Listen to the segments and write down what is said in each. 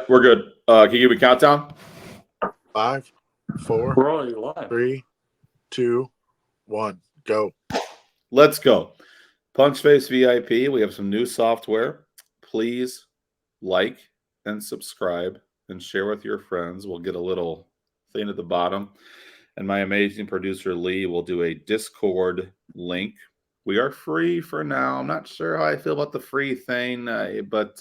Yep, we're good. Can you give me a countdown? 5, 4, We're already live. 3, 2, 1, go. Let's go. Punchface VIP. We have some new software. Please like and subscribe and share with your friends. We'll get a little thing at the bottom. And my amazing producer, Lee, will do a Discord link. We are free for now. I'm not sure how I feel about the free thing, but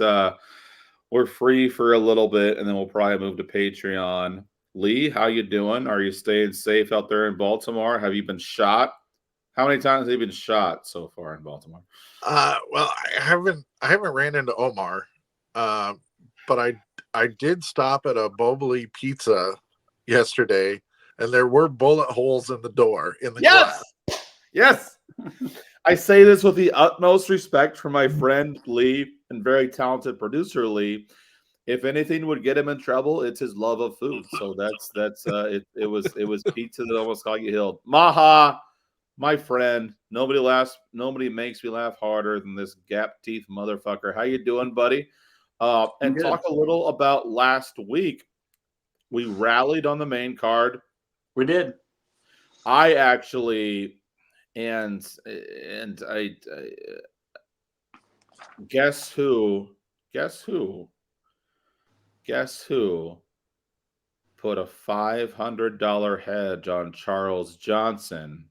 we're free for a little bit, and then we'll probably move to Patreon. Lee, how you doing? Are you staying safe out there in Baltimore? Have you been shot? How many times have you been shot so far in Baltimore? Well, I haven't ran into Omar, but I did stop at a Boboli Pizza yesterday, and there were bullet holes in the door in the glass. Yes. I say this with the utmost respect for my friend Lee and very talented producer Lee. If anything would get him in trouble, it's his love of food. So that's it. It was pizza that almost got you healed. Maha, my friend. Nobody makes me laugh harder than this gap teeth motherfucker. How you doing, buddy? And talk a little about last week. We rallied on the main card. We did. I actually, and I guess who put a $500 hedge on Charles Johnson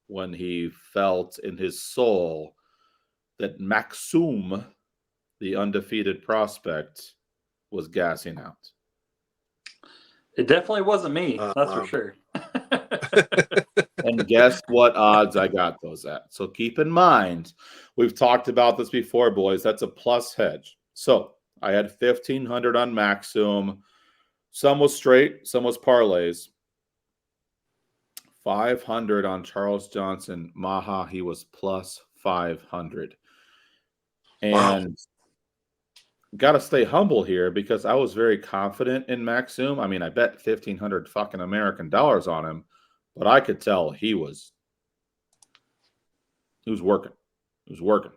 when he felt in his soul that Maxum, the undefeated prospect, was gassing out. It definitely wasn't me. That's for sure. And guess what odds I got those at? So keep in mind, we've talked about this before, boys. That's a plus hedge. So I had 1,500 on Maxum. Some was straight, some was parlays. 500 on Charles Johnson. Maha, he was plus 500. And got to stay humble here because I was very confident in Maxum. I mean, I bet 1,500 fucking American dollars on him, but I could tell he was working. He was working.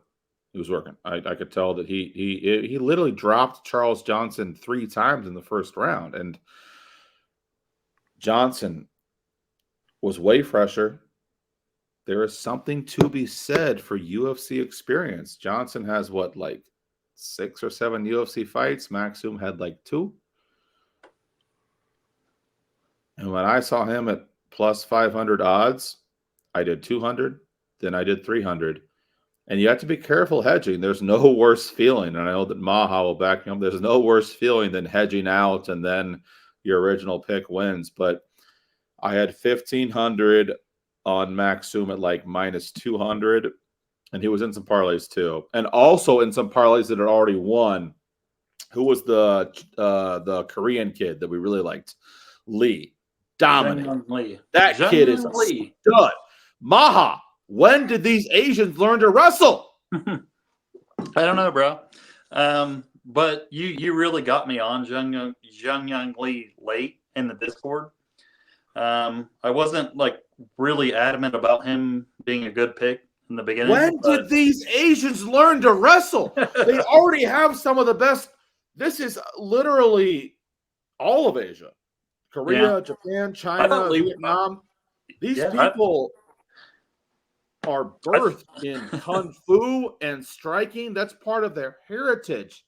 I could tell that he literally dropped Charles Johnson 3 times in the first round, and Johnson was way fresher. There is something to be said for UFC experience. Johnson has like 6 or 7 UFC fights. Maxum had like 2. And when I saw him at plus 500 odds, I did 200, then I did 300. And you have to be careful hedging. There's no worse feeling. And I know that Maha will back me up. There's no worse feeling than hedging out and then your original pick wins. But I had 1,500 on Maxum at like minus 200. And he was in some parlays too. And also in some parlays that had already won. Who was the Korean kid that we really liked? Lee. Dominant. Lee. That kid is a stud. Maha, when did these Asians learn to wrestle? I don't know, bro. But you really got me on Zhang Lee late in the Discord. I wasn't like really adamant about him being a good pick in the beginning. When did these Asians learn to wrestle? They already have some of the best. This is literally all of Asia. Korea, Japan, China, Vietnam. These people are birthed in kung fu and striking. That's part of their heritage.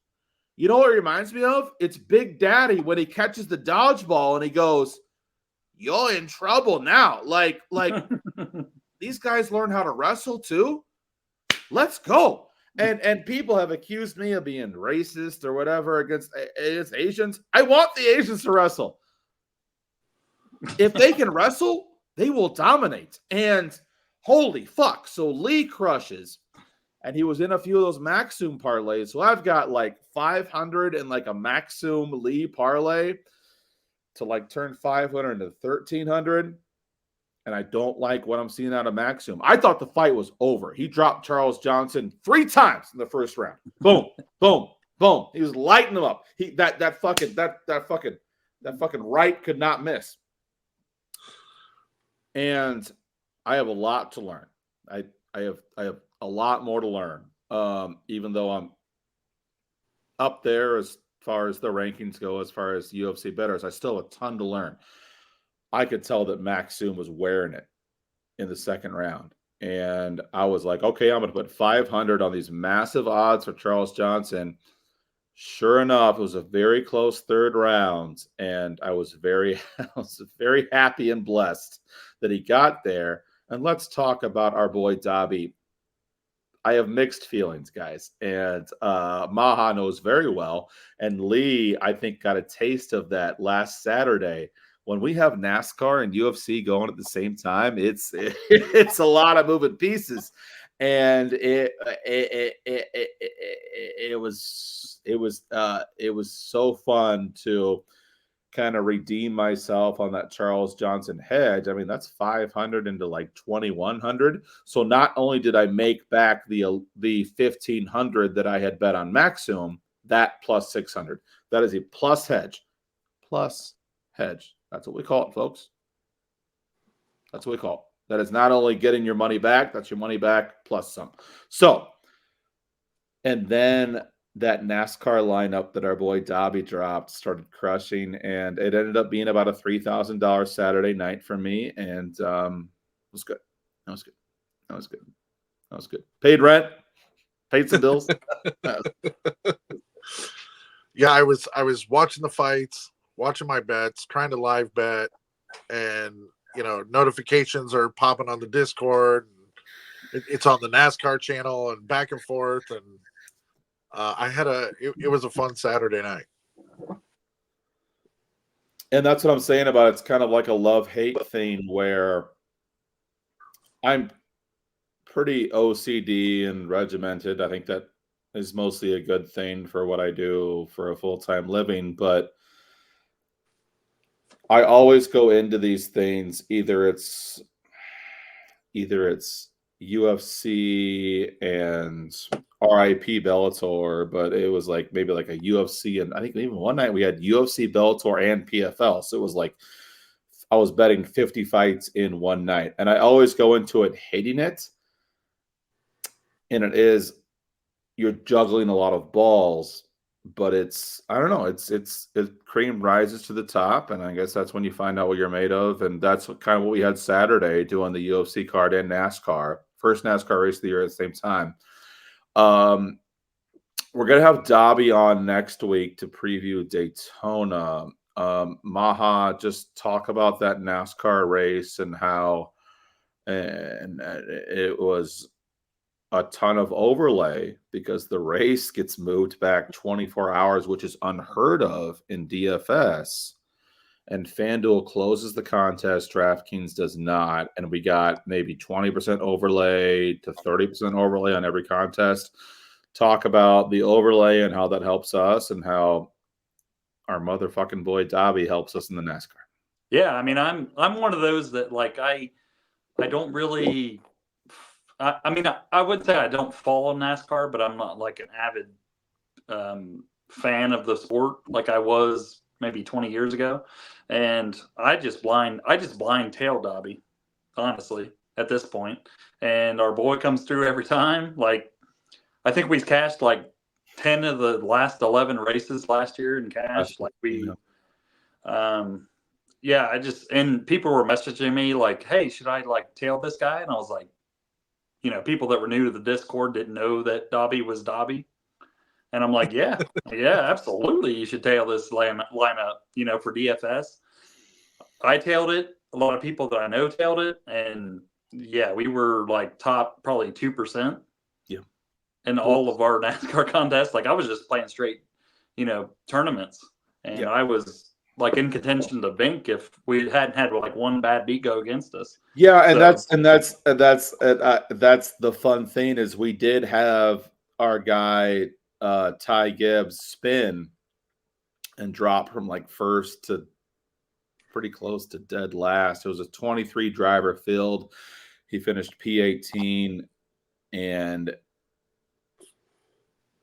You know what it reminds me of? It's Big Daddy when he catches the dodgeball and he goes, "You're in trouble now." Like these guys learn how to wrestle too. Let's go. And people have accused me of being racist or whatever against Asians. I want the Asians to wrestle. If they can wrestle, they will dominate. And holy fuck. So Lee crushes. And he was in a few of those Maxum parlays. So I've got like 500 and like a Maxum Lee parlay to like turn 500 into 1,300. And I don't like what I'm seeing out of Maxum. I thought the fight was over. He dropped Charles Johnson 3 times in the first round. Boom, boom, boom. He was lighting them up. That fucking right could not miss. And I have a lot to learn. I have a lot more to learn. Even though I'm up there as far as the rankings go, as far as UFC bettors. I still have a ton to learn. I could tell that Max Zoom was wearing it in the second round. And I was like, okay, I'm going to put 500 on these massive odds for Charles Johnson. Sure enough, it was a very close third round, and I was very happy and blessed that he got there. And let's talk about our boy Dobby. I have mixed feelings, guys, and Maha knows very well. And Lee, I think, got a taste of that last Saturday. When we have NASCAR and UFC going at the same time, it's a lot of moving pieces, and it was so fun to kind of redeem myself on that Charles Johnson hedge. I mean, that's 500 into like 2,100. So not only did I make back the 1,500 that I had bet on Maxum, that plus 600. That is a plus hedge. Plus hedge. That's what we call it, folks. That's what we call it. That is not only getting your money back, that's your money back plus some. So, and then that NASCAR lineup that our boy Dobby dropped started crushing, and it ended up being about a $3,000 Saturday night for me, and it was good. That was good. That was good. That was good. Paid rent, paid some bills. Yeah, I was watching the fights, watching my bets, trying to live bet, and notifications are popping on the Discord. It's on the NASCAR channel and back and forth, and it was a fun Saturday night. And that's what I'm saying about it's kind of like a love-hate thing where I'm pretty OCD and regimented. I think that is mostly a good thing for what I do for a full-time living, but I always go into these things, either it's UFC and RIP Bellator, but it was like maybe like a UFC, and I think even one night we had UFC, Bellator, and PFL. So it was like I was betting 50 fights in one night, and I always go into it hating it. And you're juggling a lot of balls, but I don't know, it's cream rises to the top, and I guess that's when you find out what you're made of, and that's kind of what we had Saturday doing the UFC card and NASCAR. First NASCAR race of the year at the same time. We're going to have Dobby on next week to preview Daytona. Maha, just talk about that NASCAR race and how it was a ton of overlay because the race gets moved back 24 hours, which is unheard of in DFS. And FanDuel closes the contest. DraftKings does not. And we got maybe 20% overlay to 30% overlay on every contest. Talk about the overlay and how that helps us and how our motherfucking boy Dobby helps us in the NASCAR. Yeah, I mean, I'm one of those that like I don't really. I mean, I would say I don't follow NASCAR, but I'm not like an avid fan of the sport like I was maybe 20 years ago. And I just blind tail Dobby, honestly, at this point. And our boy comes through every time. Like, I think we've cashed like 10 of the last 11 races last year in cash. Like and people were messaging me like, hey, should I like tail this guy? And I was like, people that were new to the Discord didn't know that Dobby was Dobby. And I'm like, yeah, absolutely. You should tail this lineup, for DFS. I tailed it. A lot of people that I know tailed it. And yeah, we were like top probably 2%. Yeah. In all of our NASCAR contests. Like I was just playing straight, tournaments. And I was like in contention to Bink if we hadn't had like one bad beat go against us. Yeah, and that's the fun thing is we did have our guy Ty Gibbs spin and drop from like first to pretty close to dead last. It was a 23 driver field. He finished P18, and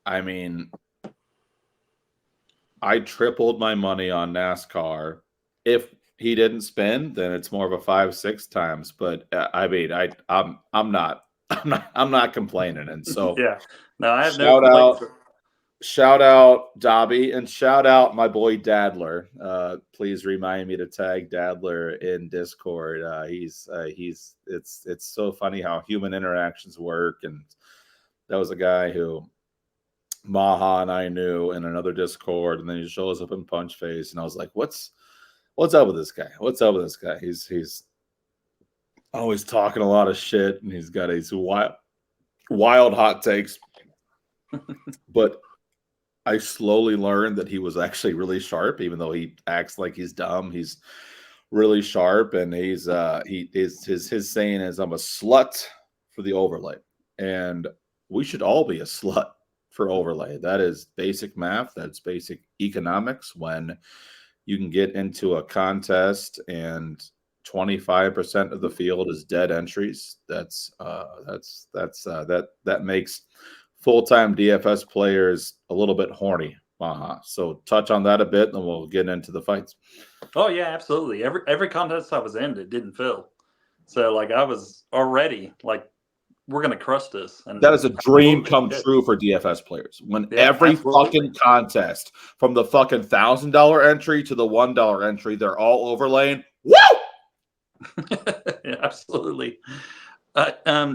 I mean, I tripled my money on NASCAR. If he didn't spin, then it's more of a 5-6 times. But I mean, I'm not complaining. And so yeah, no, I have no complaints. shout out Dobby and shout out my boy Dadler. Please remind me to tag Dadler in Discord. It's so funny how human interactions work. And that was a guy who Maha and I knew in another Discord, and then he shows up in Punch Face, and I was like, what's up with this guy? What's up with this guy? He's always talking a lot of shit, and he's got these wild hot takes. But I slowly learned that he was actually really sharp, even though he acts like he's dumb. He's really sharp, and his saying is, "I'm a slut for the overlay," and we should all be a slut for overlay. That is basic math. That's basic economics. When you can get into a contest and 25% of the field is dead entries, that makes full-time DFS players a little bit horny. So touch on that a bit, and we'll get into the fights. Oh yeah, absolutely. Every contest I was in, it didn't fill. So like I was already like, we're gonna crush this. And that is a dream come true for DFS players. When every fucking contest, from the fucking $1,000 entry to the $1 entry, they're all overlaying. Woo! Yeah, absolutely.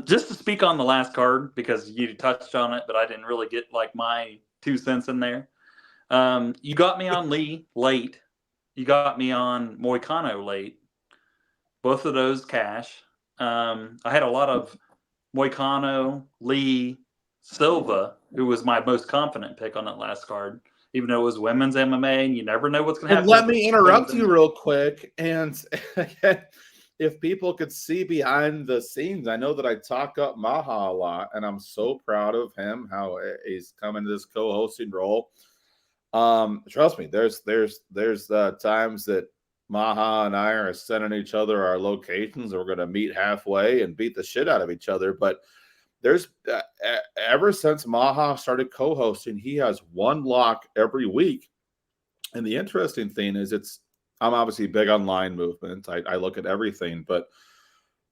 Just to speak on the last card, because you touched on it, but I didn't really get like my 2 cents in there. You got me on Lee late. You got me on Moicano late. Both of those cash. I had a lot of Moicano, Lee, Silva, who was my most confident pick on that last card, even though it was women's MMA, and you never know what's going to happen. Let me interrupt you real quick. And if people could see behind the scenes, I know that I talk up Maha a lot, and I'm so proud of him, how he's come into this co-hosting role. Trust me, there's times that Maha and I are sending each other our locations, and we're going to meet halfway and beat the shit out of each other. But there's ever since Maha started co-hosting, he has one lock every week. And the interesting thing is, I'm obviously big on line movement. I look at everything, but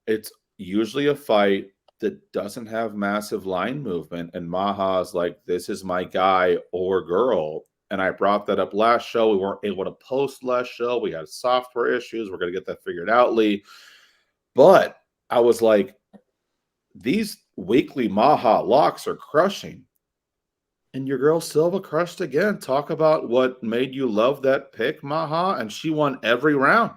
it's usually a fight that doesn't have massive line movement. And Maha's like, this is my guy or girl. And I brought that up last show. We weren't able to post last show. We had software issues. We're going to get that figured out, Lee. But I was like, these weekly Maha locks are crushing. And your girl Silva crushed again. Talk about what made you love that pick, Maha. And she won every round.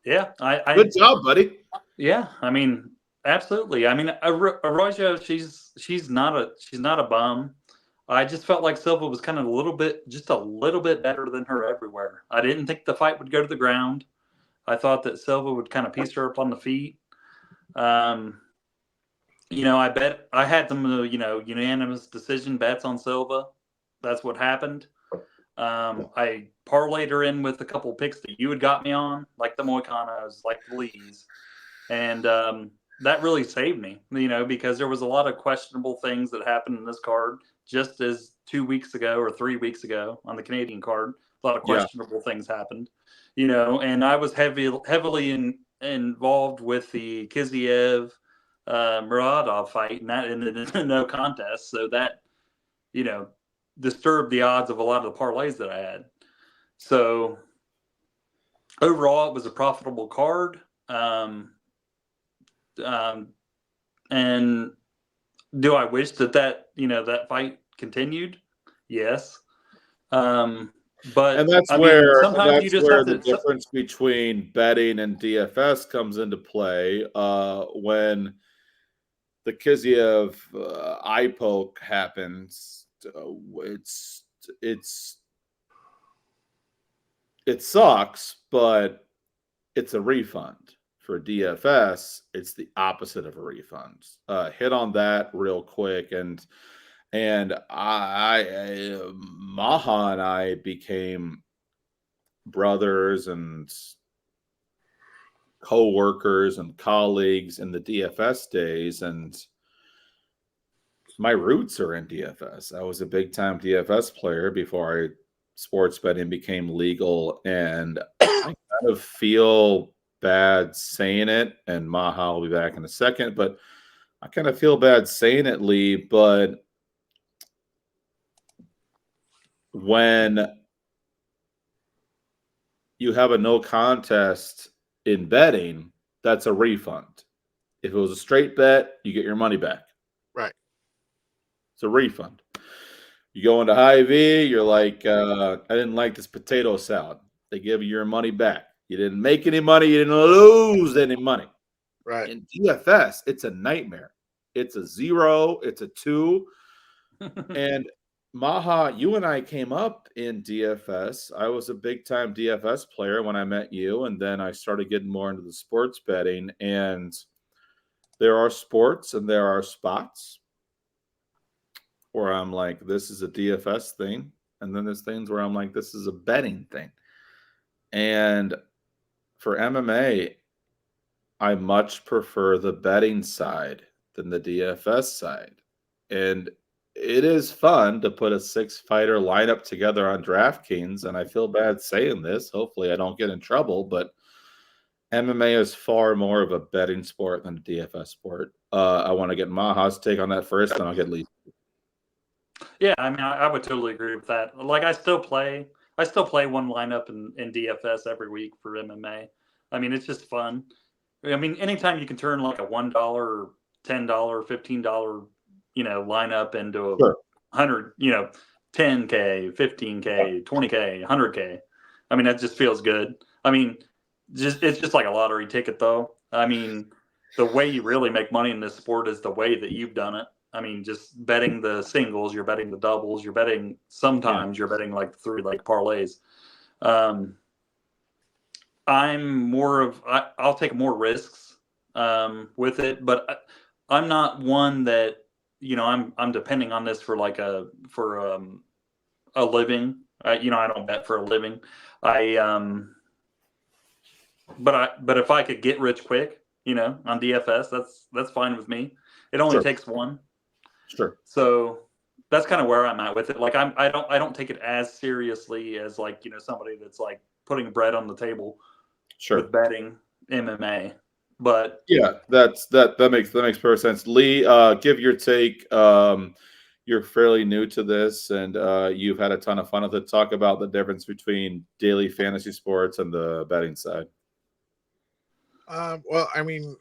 Yeah. Good job, buddy. Yeah. I mean, absolutely. I mean, Arroyo, she's not a bum. I just felt like Silva was kind of a little bit better than her everywhere. I didn't think the fight would go to the ground. I thought that Silva would kind of piece her up on the feet. I bet I had some, unanimous decision bets on Silva. That's what happened. I parlayed her in with a couple picks that you had got me on, like the Moicanos, like the Lees. And that really saved me, because there was a lot of questionable things that happened in this card, just as 2 weeks ago or 3 weeks ago on the Canadian card. A lot of questionable things happened, and I was heavily involved with the Kiziev Muradov fight, and that ended in no contest. So that, disturbed the odds of a lot of the parlays that I had. So overall, it was a profitable card. And do I wish that fight continued? Yes. But that's where the difference between betting and DFS comes into play. When the Kiziev eye poke happens, it sucks, but it's a refund. For DFS, it's the opposite of a refund. Hit on that real quick, and Maha and I became brothers and co-workers and colleagues in the DFS days, and my roots are in DFS. I was a big-time DFS player before sports betting became legal, and I kind of feel bad saying it, and Maha will be back in a second, but I kind of feel bad saying it, Lee, but when you have a no contest in betting, that's a refund. If it was a straight bet, you get your money back. Right. It's a refund. You go into Hy-Vee, you're like, I didn't like this potato salad. They give you your money back. You didn't make any money. You didn't lose any money. Right. In DFS, it's a nightmare. It's a 0. It's a 2. And Maha, you and I came up in DFS. I was a big-time DFS player when I met you, and then I started getting more into the sports betting. And there are sports and there are spots where I'm like, this is a DFS thing. And then there's things where I'm like, this is a betting thing. And for MMA, I much prefer the betting side than the DFS side. And it is fun to put a 6-fighter lineup together on DraftKings. And I feel bad saying this. Hopefully I don't get in trouble, but MMA is far more of a betting sport than a DFS sport. I want to get Maha's take on that first, then I'll get Lee. Yeah, I mean, I would totally agree with that. Like, I still play one lineup in DFS every week for MMA. I mean, it's just fun. I mean, anytime you can turn like a $1, $10, $15, lineup into a Sure. 100, 10K, 15K, 20K, 100K. I mean, that just feels good. I mean, it's just like a lottery ticket, though. I mean, the way you really make money in this sport is the way that you've done it. I mean, just betting the singles, you're betting the doubles, you're betting sometimes you're betting like through like parlays. I'm more of I'll take more risks with it, but I'm not one that I'm depending on this for like a living. I don't bet for a living. But if I could get rich quick, on DFS, that's fine with me. It only takes one. Sure. So that's kind of where I'm at with it. Like I don't take it as seriously as like, somebody that's like putting bread on the table with betting MMA. But yeah, that makes perfect sense. Lee, give your take. You're fairly new to this, and you've had a ton of fun with it. Talk about the difference between daily fantasy sports and the betting side. Well, I mean,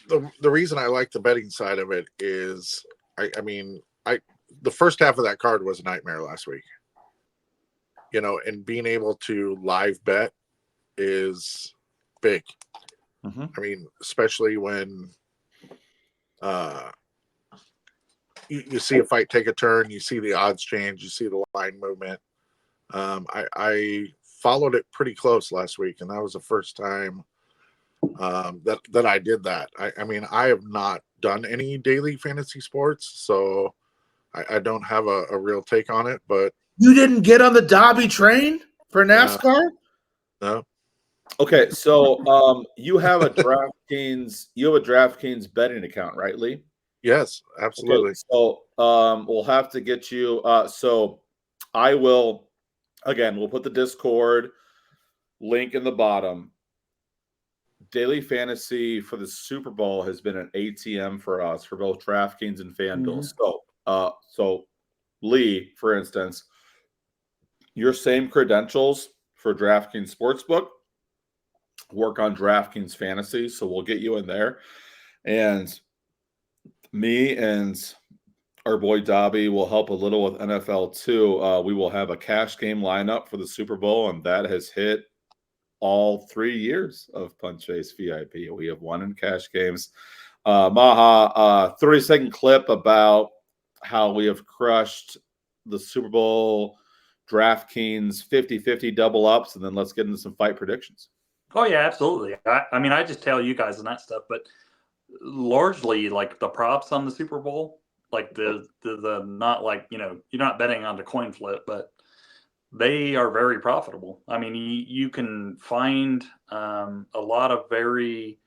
the reason I like the betting side of it is, the first half of that card was a nightmare last week. And being able to live bet is big. Mm-hmm. I mean, especially when you see a fight take a turn, you see the odds change, you see the line movement. I followed it pretty close last week, and that was the first time that I did that. I mean, I have not done any daily fantasy sports, so I don't have a real take on it. But you didn't get on the Dobby train for NASCAR? No. Okay, so you have a DraftKings betting account, right, Lee? Yes, absolutely. Okay, so we'll have to get you. So I will. Again, we'll put the Discord link in the bottom. Daily fantasy for the Super Bowl has been an ATM for us for both DraftKings and FanDuel. Mm-hmm. So Lee, for instance, your same credentials for DraftKings Sportsbook work on DraftKings Fantasy, so we'll get you in there. And me and our boy Dobby will help a little with NFL too. We will have a cash game lineup for the Super Bowl, and that has hit all 3 years of Punch Face VIP. We have won in cash games. Maha, 30-second clip about how we have crushed the Super Bowl DraftKings 50-50 double ups, and then let's get into some fight predictions. Oh yeah, absolutely. I mean, I just tell you guys and that stuff, but largely like the props on the Super Bowl, like the not like, you're not betting on the coin flip, but they are very profitable. I mean, you can find a lot of very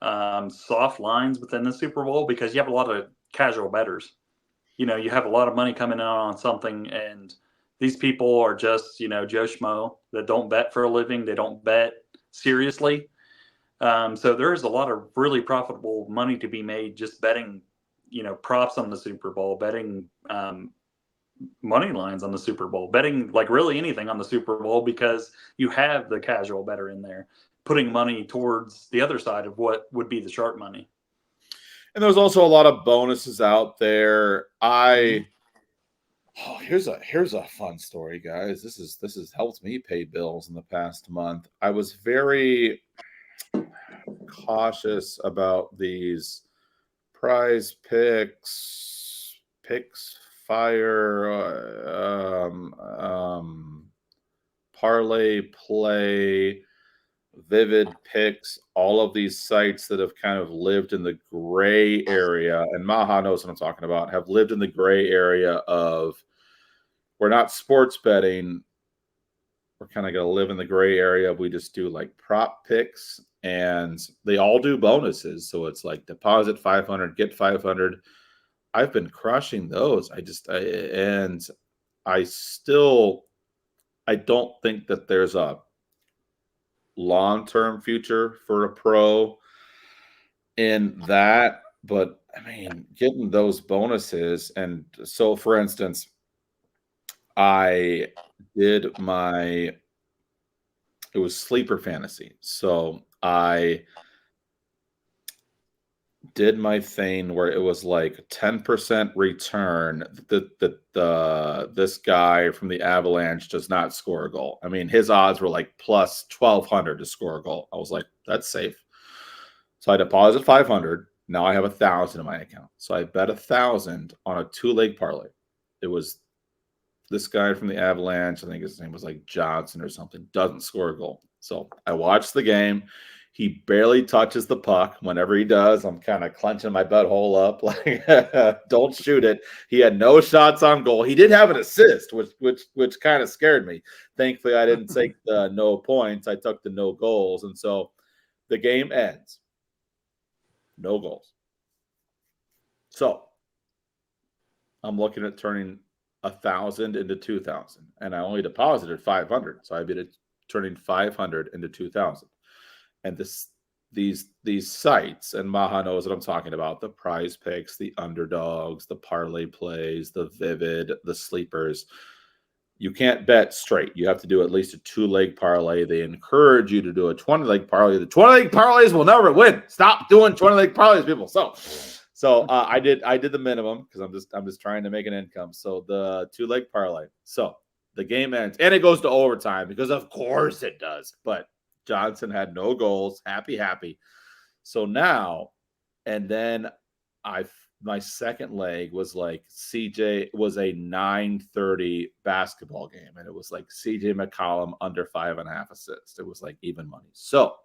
soft lines within the Super Bowl because you have a lot of casual bettors. You have a lot of money coming in on something, and these people are just, Joe Schmo that don't bet for a living. They don't bet seriously. So there's a lot of really profitable money to be made just betting, props on the Super Bowl, betting money lines on the Super Bowl, betting like really anything on the Super Bowl, because you have the casual bettor in there putting money towards the other side of what would be the sharp money. And there's also a lot of bonuses out there. Here's a fun story, guys. This has helped me pay bills in the past month. I was very cautious about these prize picks fire parlay play vivid picks, all of these sites that have kind of lived in the gray area, and Maha knows what I'm talking about, have lived in the gray area of we're not sports betting. We're kind of going to live in the gray area. We just do like prop picks, and they all do bonuses. So it's like deposit 500, get 500. I've been crushing those. I don't think that there's a long-term future for a pro in that, but I mean, getting those bonuses. And so for instance, it was sleeper fantasy. So I did my thing where it was like 10% return. This guy from the Avalanche does not score a goal. I mean, his odds were like plus 1,200 to score a goal. I was like, that's safe. So I deposit 500. Now I have 1,000 in my account. So I bet 1,000 on a 2-leg parlay. It was this guy from the Avalanche. I think his name was like Johnson or something. Doesn't score a goal. So I watched the game. He barely touches the puck. Whenever he does, I'm kind of clenching my butthole up, like, don't shoot it. He had no shots on goal. He did have an assist, which kind of scared me. Thankfully, I didn't take the no points. I took the no goals. And so the game ends. No goals. So I'm looking at turning 1,000 into 2,000. And I only deposited 500. So I'd be turning 500 into 2,000. And these sites, and Maha knows what I'm talking about, the prize picks, the underdogs, the parlay plays, the vivid, the sleepers. You can't bet straight. You have to do at least a 2-leg parlay. They encourage you to do a 20-leg parlay. The 20-leg parlays will never win. Stop doing 20-leg parlays, people. So I did the minimum because I'm just trying to make an income. So the 2-leg parlay. So the game ends and it goes to overtime because of course it does. But Johnson had no goals. Happy. So now, and then my second leg was like CJ was a 9:30 basketball game, and it was like CJ McCollum under 5.5 assists. It was like even money. So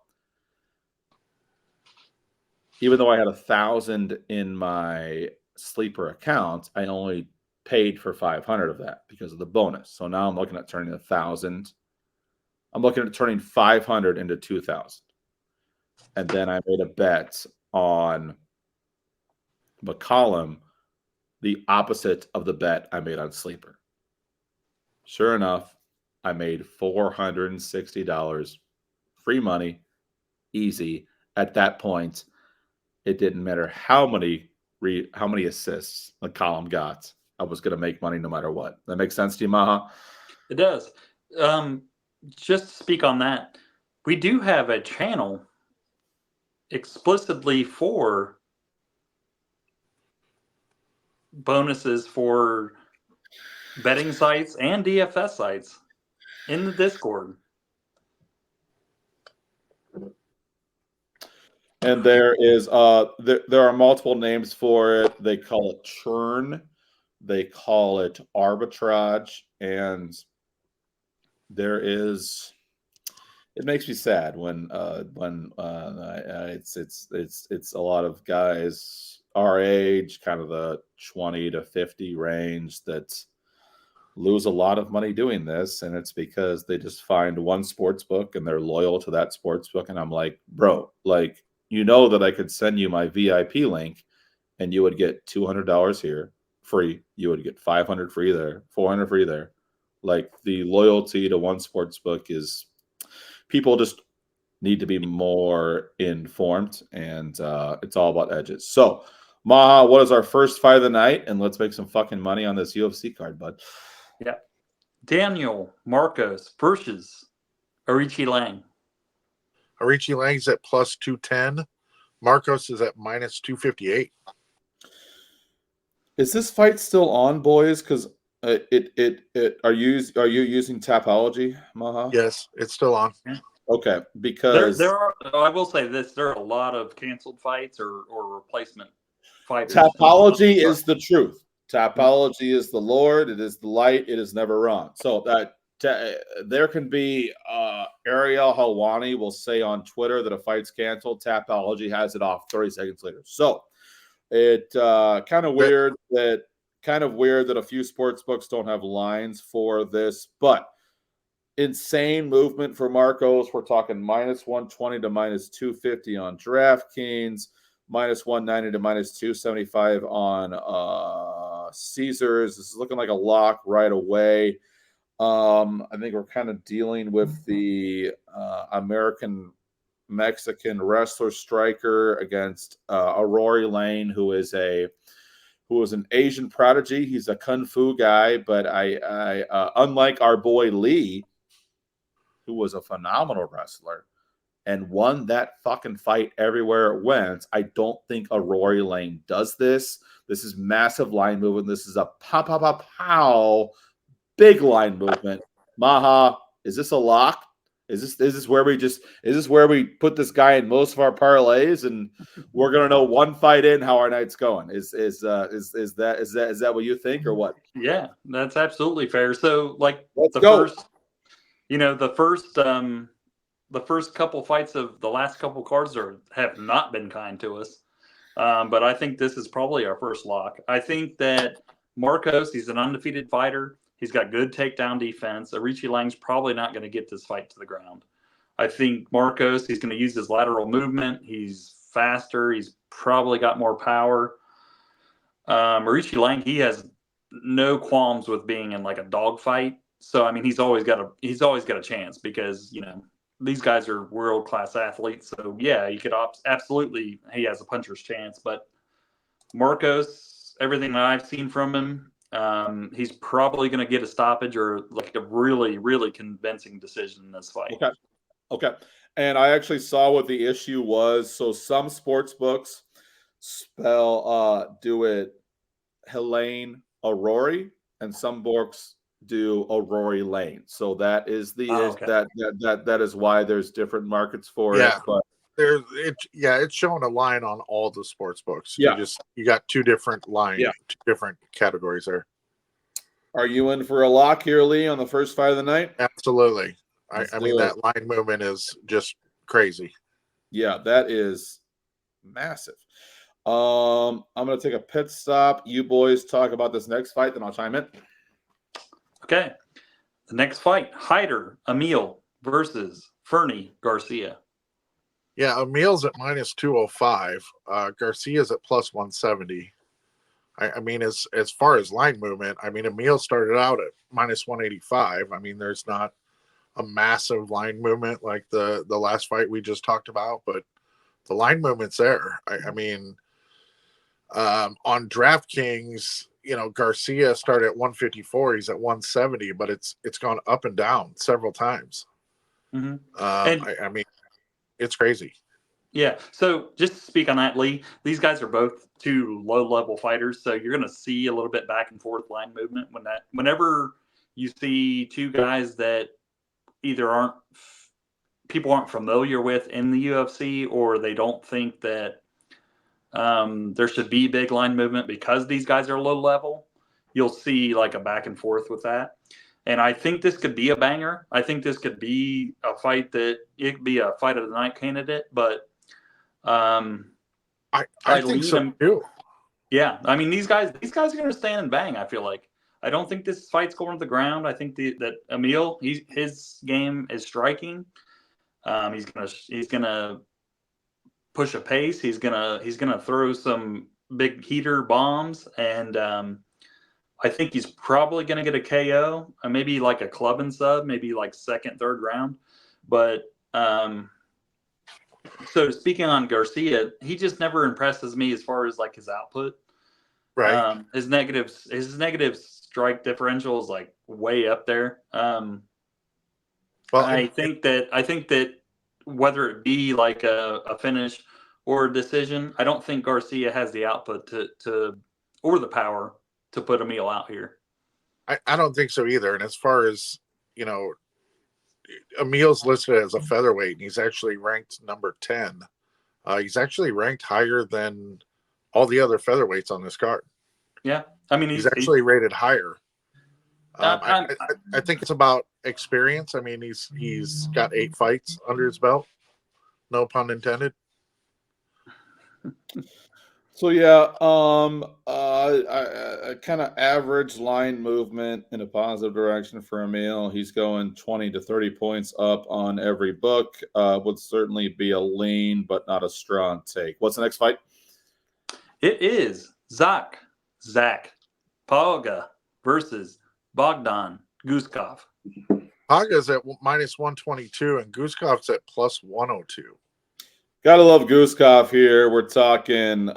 even though I had 1,000 in my sleeper account, I only paid for 500 of that because of the bonus. So now I'm looking at turning 1,000. I'm looking at turning 500 into 2,000. And then I made a bet on McCollum, the opposite of the bet I made on Sleeper. Sure enough, I made $460 free money, easy. At that point, it didn't matter how many assists McCollum got. I was going to make money no matter what. That makes sense to you, Maha? It does. Just to speak on that, we do have a channel explicitly for bonuses for betting sites and DFS sites in the Discord. And there is there are multiple names for it. They call it churn, they call it arbitrage, and it makes me sad when it's a lot of guys our age, kind of the 20 to 50 range, that lose a lot of money doing this, and it's because they just find one sports book and they're loyal to that sports book. And I'm like, bro, like, you know that I could send you my VIP link and you would get $200 here free. You would get 500 free there, 400 free there. Like, the loyalty to one sports book is, people just need to be more informed, and it's all about edges. So Maha, what is our first fight of the night? And let's make some fucking money on this UFC card, bud. Yeah. Daniel Marcos versus Arichi Lang. Arichi Lang's at plus 210. Marcos is at minus 258. Is this fight still on, boys? Because are you using Tapology, Maha? Yes, it's still on. Okay, because there are. I will say this: there are a lot of canceled fights or replacement fighters. Tapology is the truth. Tapology is the Lord. It is the light. It is never wrong. So that there can be Ariel Helwani will say on Twitter that a fight's canceled. Tapology has it off 30 seconds later. So it kind of weird that a few sports books don't have lines for this, but insane movement for Marcos. We're talking minus 120 to minus 250 on DraftKings, minus 190 to minus 275 on Caesars. This is looking like a lock right away. I think we're kind of dealing with the American Mexican wrestler striker against Rory Lane, who is an Asian prodigy. He's a kung fu guy, but I unlike our boy Lee, who was a phenomenal wrestler and won that fucking fight everywhere it went, I don't think a Rory Lane does this. This is massive line movement. This is a pow, big line movement. Maha, is this a lock? Is this where we put this guy in most of our parlays and we're gonna know one fight in how our night's going? Is that what you think or what? Yeah, that's absolutely fair. So like Let's go. The first couple fights of the last couple cards have not been kind to us. But I think this is probably our first lock. I think that Marcos, he's an undefeated fighter. He's got good takedown defense. Arichi Lang's probably not going to get this fight to the ground. I think Marcos, he's going to use his lateral movement. He's faster. He's probably got more power. Arichi Lang, he has no qualms with being in like a dogfight. So I mean, he's always got a chance because these guys are world-class athletes. So yeah, you could absolutely, he has a puncher's chance. But Marcos, everything that I've seen from him, he's probably going to get a stoppage or like a really, really convincing decision in this fight. Okay. And I actually saw what the issue was. So some sports books do it Helene Aurori, and some books do Aurori Lane. So that is that is why there's different markets for it. But it's showing a line on all the sports books. Yeah. You got two different lines, two different categories there. Are you in for a lock here, Lee, on the first fight of the night? Absolutely. I mean, that line movement is just crazy. Yeah, that is massive. I'm going to take a pit stop. You boys talk about this next fight, then I'll chime in. Okay. The next fight, Hyder Emil versus Fernie Garcia. Yeah, Emil's at minus 205. Garcia's at plus 170. I mean, as far as line movement, I mean, Emil started out at minus 185. I mean, there's not a massive line movement like the last fight we just talked about, but the line movement's there. I mean, on DraftKings, Garcia started at 154. He's at 170, but it's gone up and down several times. Mm-hmm. I mean, it's crazy. Yeah. So just to speak on that, Lee, these guys are both two low-level fighters, so you're going to see a little bit back and forth line movement whenever you see two guys that either people aren't familiar with in the UFC, or they don't think that there should be big line movement because these guys are low level. You'll see like a back and forth with that. And I think this could be a banger. I think this could be a fight it could be a fight of the night candidate, but I think so too. Yeah. I mean, these guys are going to stand and bang. I feel like, I don't think this fight's going to the ground. I think that Emil, his game is striking. He's gonna push a pace. He's gonna throw some big heater bombs, and I think he's probably gonna get a KO, maybe like a club and sub, maybe like second, third round. But So speaking on Garcia, he just never impresses me as far as like his output. Right. His negative strike differential is like way up there. Well, I think that whether it be like a finish or a decision, I don't think Garcia has the output to or the power to put Emil out here. I don't think so either. And as far as, you know, Emil's listed as a featherweight, and he's actually ranked number 10. He's actually ranked higher than all the other featherweights on this card. Yeah, I mean, he's actually rated higher. I think it's about experience. I mean, he's got 8 fights under his belt. No pun intended. So yeah, I kind of average line movement in a positive direction for Emil. He's going 20 to 30 points up on every book. Would certainly be a lean, but not a strong take. What's the next fight? It is Zach Pauga versus Bogdan Guskov. Pauga's at -122 and Guskov's at +102. Gotta love Guskov here. We're talking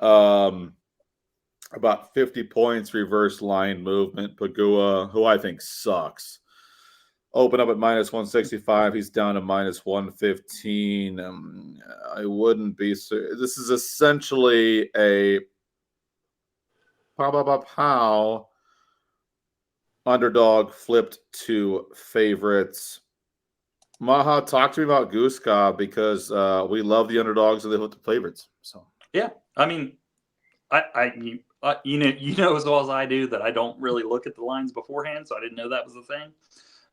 about 50 points reverse line movement. Pagua, who I think sucks, open up at -165. He's down to -115. I wouldn't be. This is essentially a pow underdog flipped to favorites. Maha, talk to me about Guskov because we love the underdogs and they flip the favorites. So yeah, I mean, you know as well as I do that I don't really look at the lines beforehand, so I didn't know that was a thing.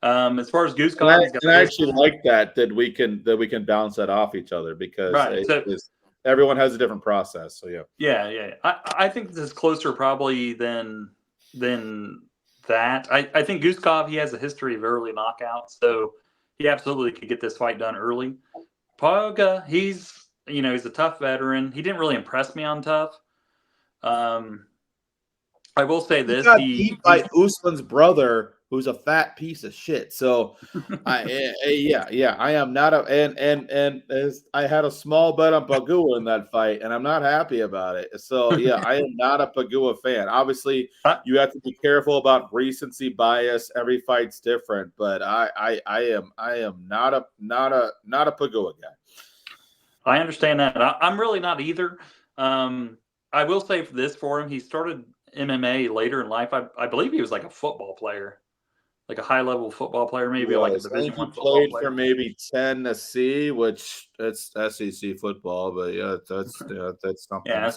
As far as Guskov, I actually like that we can bounce that off each other because everyone has a different process. So yeah. I think this is closer probably than that. I think Guskov, he has a history of early knockouts, so he absolutely could get this fight done early. Pauga, he's a tough veteran. He didn't really impress me on tough. I will say this: he got beat by Usman's brother, who's a fat piece of shit. So, I am not a and I had a small bet on Pagua in that fight, and I'm not happy about it. So, yeah, I am not a Pagua fan. Obviously, you have to be careful about recency bias. Every fight's different, but I am not a Pagua guy. I understand that. I'm really not either. I will say for him, he started MMA later in life. I believe he was like a football player, like a high-level football player, maybe like a Division I football played player. for maybe Tennessee, which it's SEC football, but that's something. Yeah,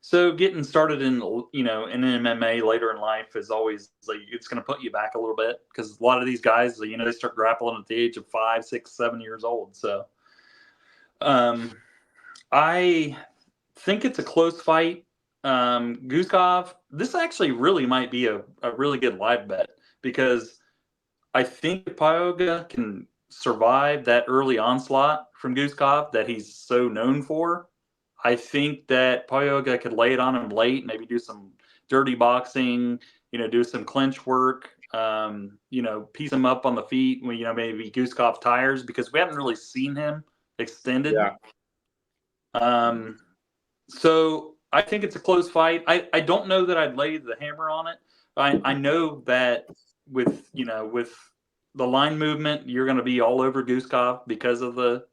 so getting started in in MMA later in life is always like it's going to put you back a little bit because a lot of these guys, they start grappling at the age of 5, 6, 7 years old. So, I think it's a close fight. Guskov, this actually really might be a really good live bet because I think Pauga can survive that early onslaught from Guskov that he's so known for. I think that Pauga could lay it on him late, maybe do some dirty boxing, do some clinch work, piece him up on the feet when, maybe Guskov tires because we haven't really seen him extended. Yeah. So I think it's a close fight. I don't know that I'd lay the hammer on it. I know that with the line movement, you're going to be all over Guskov because of the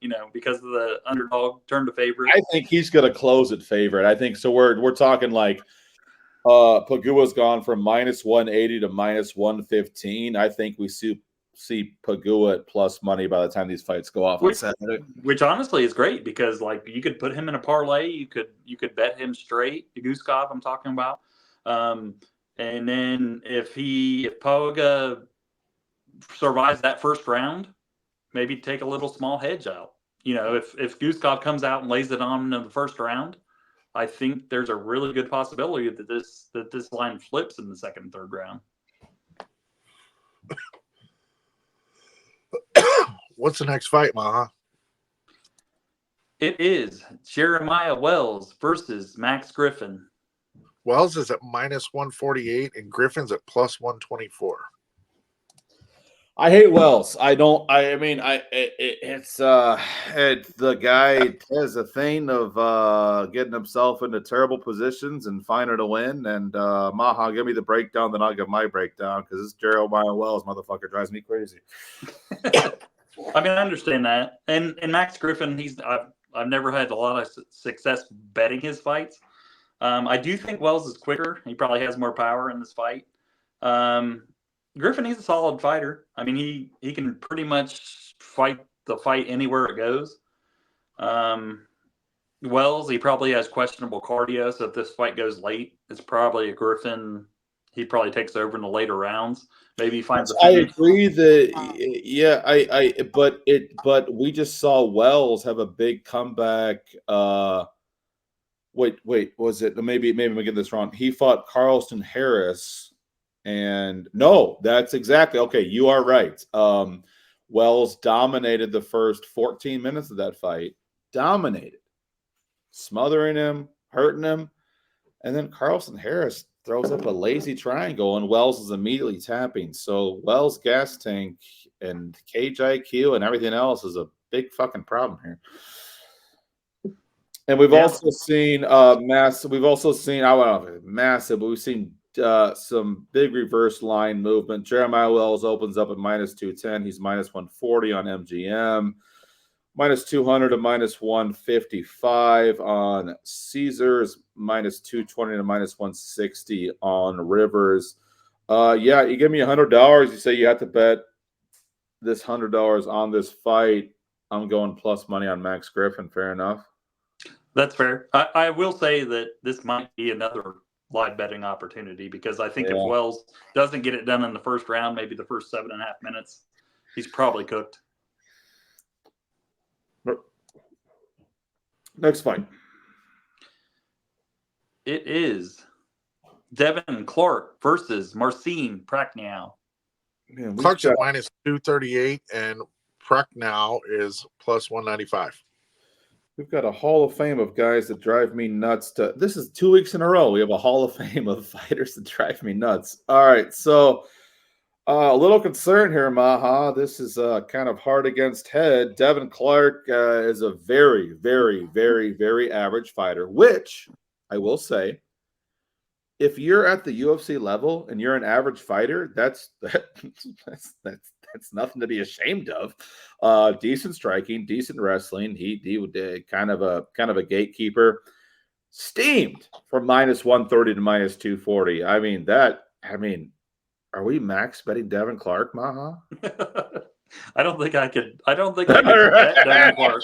underdog turn to favorite. I think he's going to close at favorite. I think so. We're talking like Pagua's gone from -180 to -115. I think we see Pagua at plus money by the time these fights go off on Saturday. Which honestly is great because you could put him in a parlay. You could bet him straight. Guskov, I'm talking about. And then if Pauga survives that first round, maybe take a little small hedge out. If Guskov comes out and lays it on him in the first round, I think there's a really good possibility that this line flips in the second and third round. What's the next fight, Maha? It is Jeremiah Wells versus Max Griffin. Wells is at -148 and Griffin's at +124. I hate Wells. I don't. It's the guy has a thing of getting himself into terrible positions and finding a win. And Maha, give me the breakdown, then I'll give my breakdown because this Jeremiah Wells motherfucker drives me crazy. I mean, I understand that. And Max Griffin, I've never had a lot of success betting his fights. I do think Wells is quicker. He probably has more power in this fight. Griffin, he's a solid fighter. I mean, he can pretty much fight the fight anywhere it goes. Wells, he probably has questionable cardio, so if this fight goes late, it's probably a Griffin. He probably takes over in the later rounds. Maybe he finds a finish. I agree that but we just saw Wells have a big comeback. Wait, was it maybe I'm getting this wrong? He fought Carlston Harris, and no, that's exactly okay. You are right. Wells dominated the first 14 minutes of that fight, dominated, smothering him, hurting him, and then Carlston Harris throws up a lazy triangle, and Wells is immediately tapping. So Wells' gas tank and cage IQ and everything else is a big fucking problem here. And we've also seen massive. We've also seen I don't know massive, but we've seen some big reverse line movement. Jeremiah Wells opens up at -210. He's -140 on MGM, -200 to -155 on Caesars, -220 to -160 on Rivers. Yeah, you give me $100. You say you have to bet this $100 on this fight. I'm going plus money on Max Griffin. Fair enough. That's fair. I will say that this might be another live betting opportunity because I think if Wells doesn't get it done in the first round, maybe the first 7.5 minutes, he's probably cooked. Next fight. It is Devin Clark versus Marcin Prachniow. Clark's at -238 and Prachniow is +195. We've got a Hall of Fame of guys that drive me nuts. This is 2 weeks in a row. We have a Hall of Fame of fighters that drive me nuts. All right, so a little concern here, Maha. This is kind of hard against head. Devin Clark is a very, very, very, very average fighter, which I will say, if you're at the UFC level and you're an average fighter, that's nothing to be ashamed of. Decent striking, decent wrestling. He would kind of a gatekeeper. Steamed from -130 to -240. I mean, are we max betting Devin Clark, Maha? I don't think I could bet Devin Clark.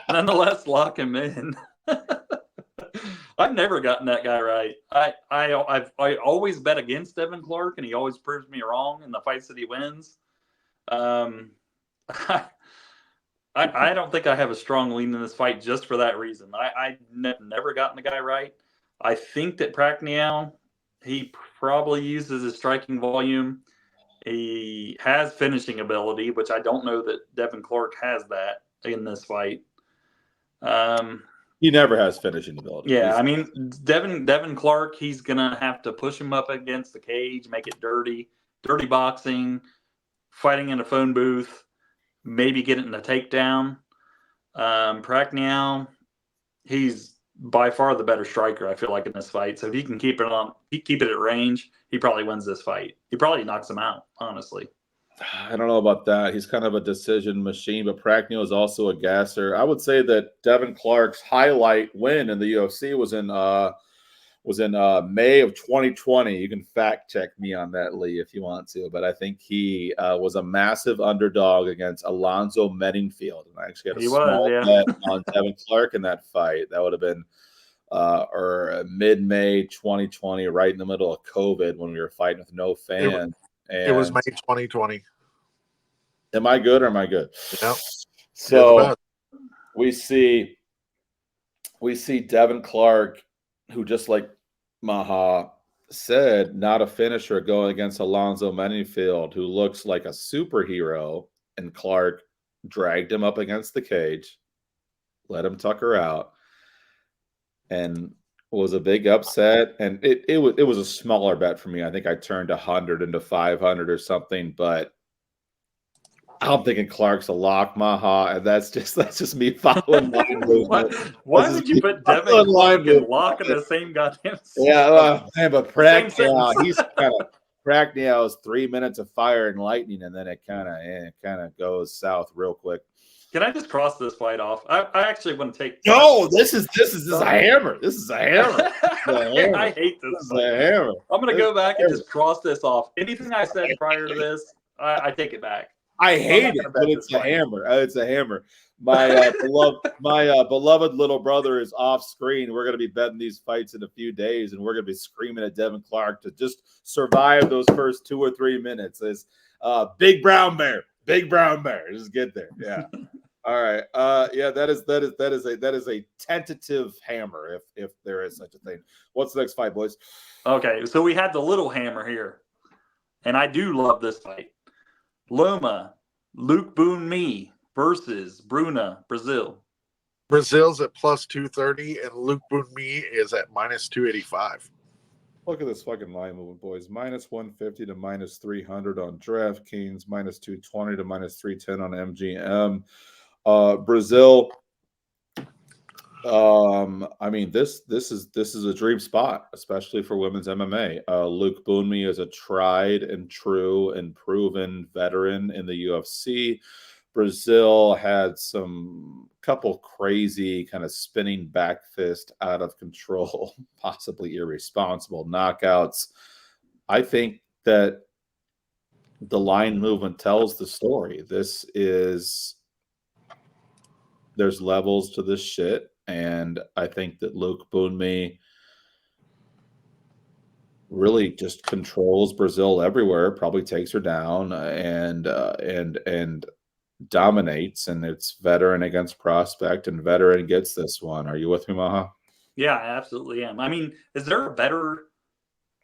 Nonetheless, lock him in. I've never gotten that guy right. I always bet against Devin Clark, and he always proves me wrong in the fights that he wins. I don't think I have a strong lean in this fight just for that reason. I've never gotten the guy right. I think that Prachniow, he probably uses his striking volume. He has finishing ability, which I don't know that Devin Clark has that in this fight. He never has finishing ability. Yeah, I mean, Devin Clark, he's going to have to push him up against the cage, make it dirty boxing, fighting in a phone booth, maybe getting a takedown. Prachniow, he's by far the better striker, I feel like, in this fight. So if he can keep it at range, he probably wins this fight. He probably knocks him out, honestly. I don't know about that. He's kind of a decision machine, but Prachniow is also a gasser. I would say that Devin Clark's highlight win in the UFC was in May of 2020. You can fact check me on that, Lee, if you want to. But I think he was a massive underdog against Alonzo Meddingfield. And I actually had a small bet on Devin Clark in that fight. That would have been mid-May 2020, right in the middle of COVID when we were fighting with no fans. It was May 2020. Am I good or am I good? Yeah. So we see Devin Clark, who, just like Maha said, not a finisher, going against Alonzo Meddingfield, who looks like a superhero, and Clark dragged him up against the cage, let him tuck her out, and was a big upset. And it was a smaller bet for me. I think I turned 100 into 500 or something, but I'm thinking Clark's a lock, Maha, and that's just me following line movement. Why would you put Devin Clark and Lock in the same goddamn Yeah, man, but sentence. he's kind of Pragneo is 3 minutes of fire and lightning, and then it kind of goes south real quick. Can I just cross this fight off? I actually want to take. No, this is a hammer. This is a hammer. I hate this. This is a hammer. I'm gonna go back and just cross this off. Anything I said prior to this, I take it back. I hate it, but it's a hammer. It's a hammer. My beloved little brother is off screen. We're going to be betting these fights in a few days, and we're going to be screaming at Devin Clark to just survive those first 2 or 3 minutes. As big brown bear, just get there. Yeah. All right. Yeah, that is a tentative hammer, if there is such a thing. What's the next fight, boys? Okay, so we had the little hammer here, and I do love this fight. Loma, Luke Boon-Mi versus Bruna, Brazil. Brazil's at plus 230, and Luke Boon-Mi is at minus 285. Look at this fucking line movement, boys. Minus 150 to minus 300 on DraftKings, minus 220 to minus 310 on MGM. Brazil. I mean, this is a dream spot, especially for women's MMA. Luke Boon-Mi is a tried and true and proven veteran in the UFC. Brazil had some couple crazy kind of spinning back fist out of control, possibly irresponsible knockouts. I think that the line movement tells the story. There's levels to this shit. And I think that Luke Boon-Mi really just controls Brazil everywhere, probably takes her down and dominates. And it's veteran against prospect, and veteran gets this one. Are you with me, Maha? Yeah, I absolutely am. I mean, is there a better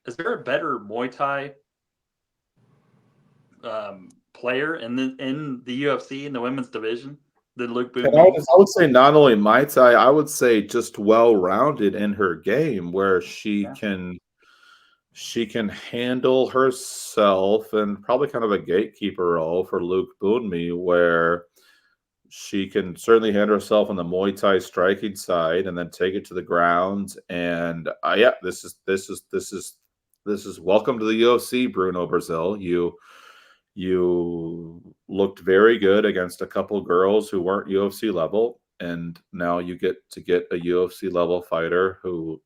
Muay Thai player in the UFC in the women's division than Luke Boon-Mi? I would say not only Muay Thai, I would say just well-rounded in her game, where she can handle herself, and probably kind of a gatekeeper role for Luke Boon-Mi, where she can certainly handle herself on the Muay Thai striking side and then take it to the ground. And this is welcome to the UFC, Bruno Brazil. You looked very good against a couple girls who weren't UFC level, and now you get a UFC level fighter who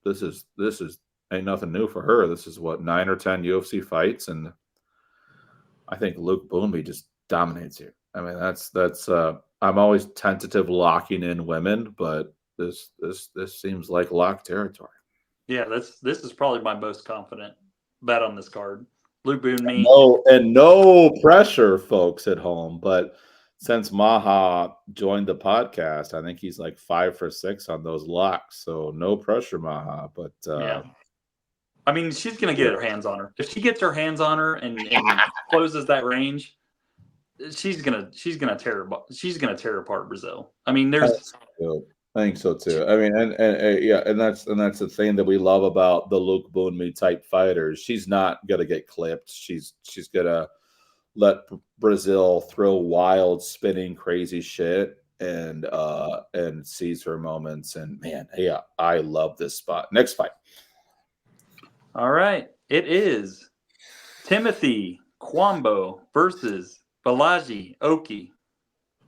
this is ain't nothing new for her. This is what, 9 or 10 UFC fights, and I think Luke Boon-Mi just dominates you. I mean, that's I'm always tentative locking in women, but this seems like locked territory. Yeah, this is probably my most confident bet on this card. Luke Boon-Mi. No pressure, folks at home. But since Maha joined the podcast, I think he's like 5 for 6 on those locks. So no pressure, Maha. But yeah, I mean, she's gonna get her hands on her. If she gets her hands on her and closes that range, she's gonna tear apart Brazil. I mean, I think so too. I mean, and that's the thing that we love about the Luke Boon-Mi type fighters. She's not gonna get clipped. She's gonna let Brazil throw wild, spinning, crazy shit and seize her moments. And man, yeah, I love this spot. Next fight. All right, it is Timothy Kwambo versus Balaji Oki.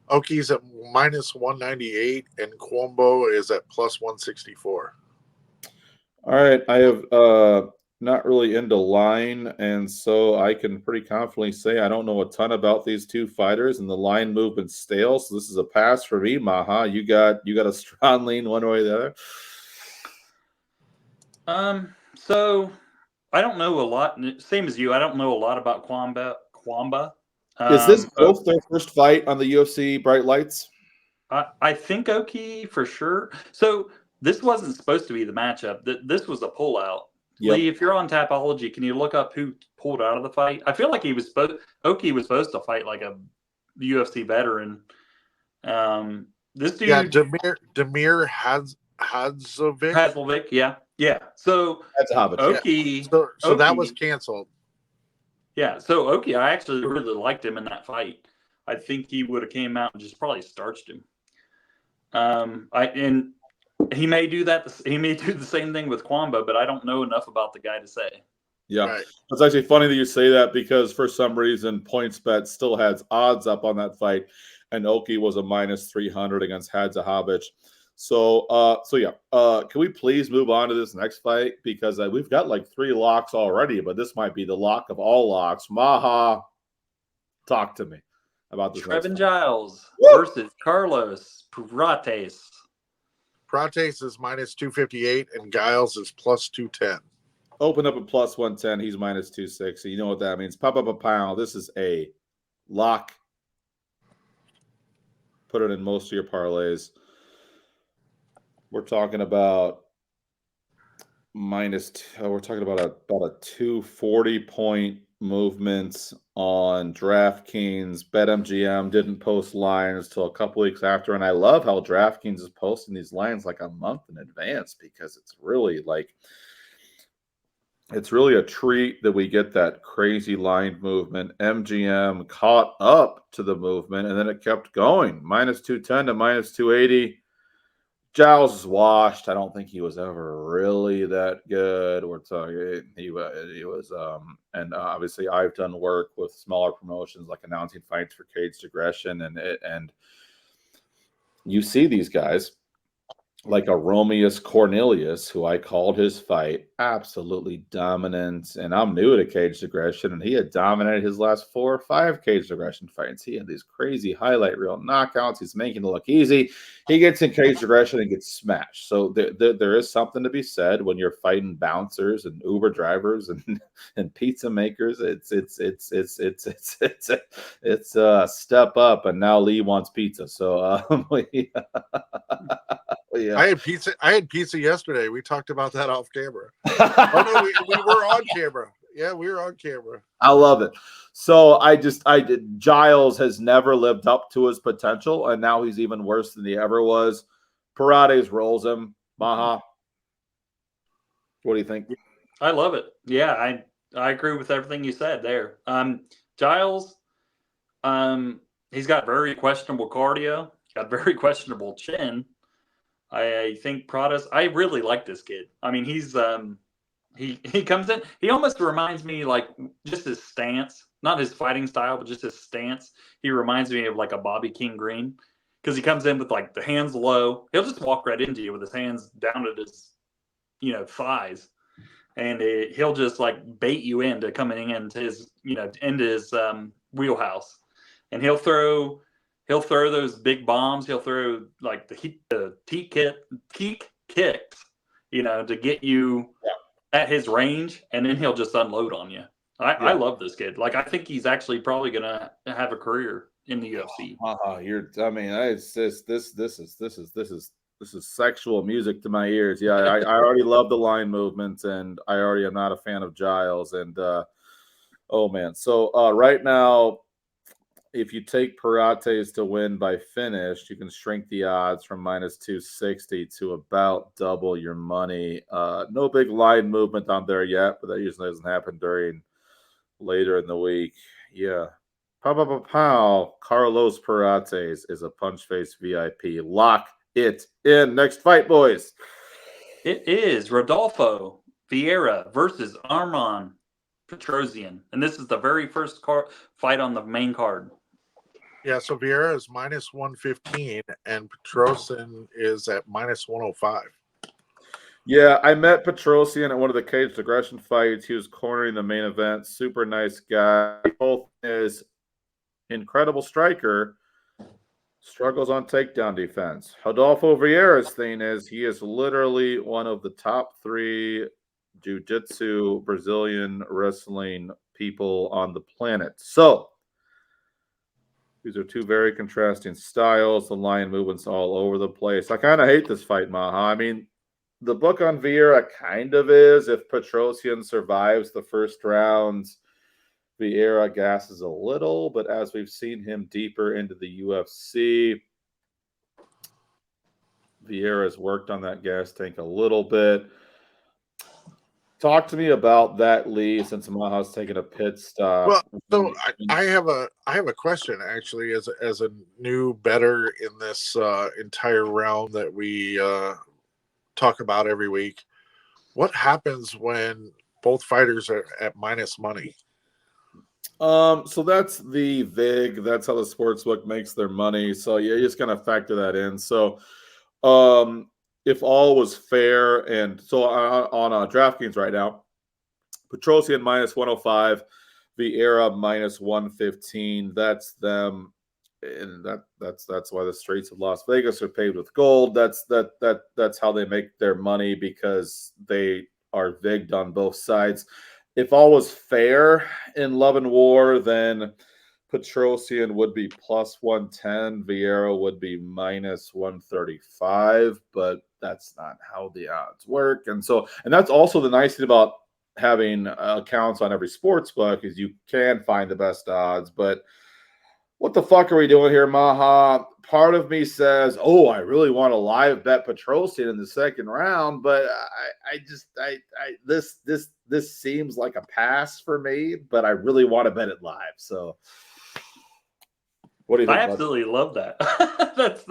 Oki's at minus 198, and Kwambo is at plus 164. All right, I have not really into line, and so I can pretty confidently say I don't know a ton about these two fighters, and the line movement's stale. So this is a pass for me, Maha. You got a strong lean one way or the other. So I don't know a lot. Same as you, I don't know a lot about Kwamba. Is this both their first fight on the UFC Bright Lights? I think Oki for sure. So this wasn't supposed to be the matchup. This was a pullout. Yep. Lee, if you're on Tapology, can you look up who pulled out of the fight? I feel like Oki was supposed to fight like a UFC veteran. This dude, Damir Hadzovic. Yeah. So that's Hobbit. Oki. So that was canceled. Yeah, so Oki, I actually really liked him in that fight. I think he would have came out and just probably starched him. And he may do that. He may do the same thing with Kwamba, but I don't know enough about the guy to say. Yeah, Right. it's actually funny that you say that because for some reason PointsBet still has odds up on that fight, and Oki was a minus 300 against Hadzahovic. So, can we please move on to this next fight because we've got like 3 locks already, but this might be the lock of all locks. Maha, talk to me about this. Trevin Giles versus Carlos Prates. Prates is minus 258 and Giles is plus 210. Open up at plus 110. He's minus 260. You know what that means. Pop up a pound. This is a lock. Put it in most of your parlays. We're talking about we're talking about a 240 point movement on DraftKings. BetMGM didn't post lines till a couple weeks after, and I love how DraftKings is posting these lines like a month in advance because it's really a treat that we get that crazy line movement. MGM caught up to the movement, and then it kept going. Minus 210 to minus 280. Giles is washed. I don't think he was ever really that good. We're talking he was and obviously I've done work with smaller promotions like announcing fights for Caged Aggression, and you see these guys like a Romeus Cornelius, who I called his fight absolutely dominant. And I'm new to Caged Aggression, and he had dominated his last 4 or 5 Caged Aggression fights. He had these crazy highlight reel knockouts. He's making it look easy. He gets in Caged Aggression and gets smashed. So there is something to be said when you're fighting bouncers and Uber drivers and pizza makers. It's a step up. And now Lee wants pizza. So yeah. I had pizza yesterday. We talked about that off camera. Oh no, we were on camera. Yeah, we were on camera. I love it. So Giles has never lived up to his potential, and now he's even worse than he ever was. Paredes rolls him. Maha, what do you think? I love it. Yeah, I agree with everything you said there. Giles, he's got very questionable cardio, got very questionable chin. I think Pradas. I really like this kid. I mean, he's he comes in. He almost reminds me like just his stance, not his fighting style, but just his stance. He reminds me of like a Bobby King Green because he comes in with like the hands low. He'll just walk right into you with his hands down at his thighs, and he'll just like bait you into coming into his wheelhouse, and he'll throw those big bombs. He'll throw like the teak kicks, to get you at his range, and then he'll just unload on you. I love this kid. Like, I think he's actually probably gonna have a career in the UFC. This is sexual music to my ears. Yeah, I already love the line movement, and I already am not a fan of Giles. And oh man, so right now, if you take Paredes to win by finish, you can shrink the odds from minus 260 to about double your money. No big line movement on there yet, but that usually doesn't happen during later in the week. Yeah. Pow. Carlos Paredes is a punch face VIP. Lock it in. Next fight, boys. It is Rodolfo Vieira versus Arman Petrosian. And this is the very first fight on the main card. Yeah, so Vieira is minus 115 and Petrosian is at minus 105. Yeah, I met Petrosian at one of the Caged Aggression fights. He was cornering the main event. Super nice guy. Both is incredible striker. Struggles on takedown defense. Rodolfo Vieira's thing is he is literally one of the top 3 jiu-jitsu Brazilian wrestling people on the planet. So these are 2 very contrasting styles. The line movements all over the place. I kind of hate this fight, Maha. I mean, the book on Vieira kind of is. If Petrosian survives the first rounds, Vieira gasses a little. But as we've seen him deeper into the UFC, Vieira's worked on that gas tank a little bit. Talk to me about that, Lee, since Maha's taking a pit stop. Well, so I have a question actually, as a new bettor in this entire realm that we talk about every week. What happens when both fighters are at minus money? So that's the VIG. That's how the sportsbook makes their money. So yeah, you're just gonna factor that in. So, if all was fair, and so on DraftKings right now, Petrosian minus 105, Vieira minus 115. That's them, and that's why the streets of Las Vegas are paved with gold. That's how they make their money, because they are vigged on both sides. If all was fair in Love and War, then Petrosian would be plus 110. Vieira would be minus 135, but that's not how the odds work. And that's also the nice thing about having accounts on every sports book, is you can find the best odds. But what the fuck are we doing here, Maha? Part of me says, oh, I really want to live bet Petrosian in the second round, but this seems like a pass for me, but I really want to bet it live. So what do you think? I absolutely love that. that's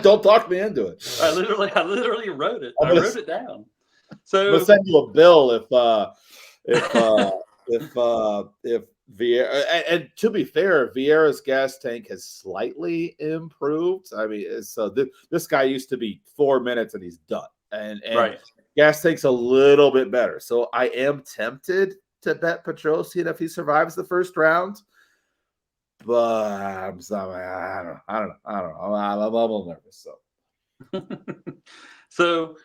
Don't talk me into it. I literally wrote it. I wrote it down. So I'm gonna send you a bill if Vieira, and to be fair, Vieira's gas tank has slightly improved. I mean, so this guy used to be 4 minutes and he's done, and right. Gas tank's a little bit better. So I am tempted to bet Petrosian if he survives the first round, but I don't know. I'm a little nervous. So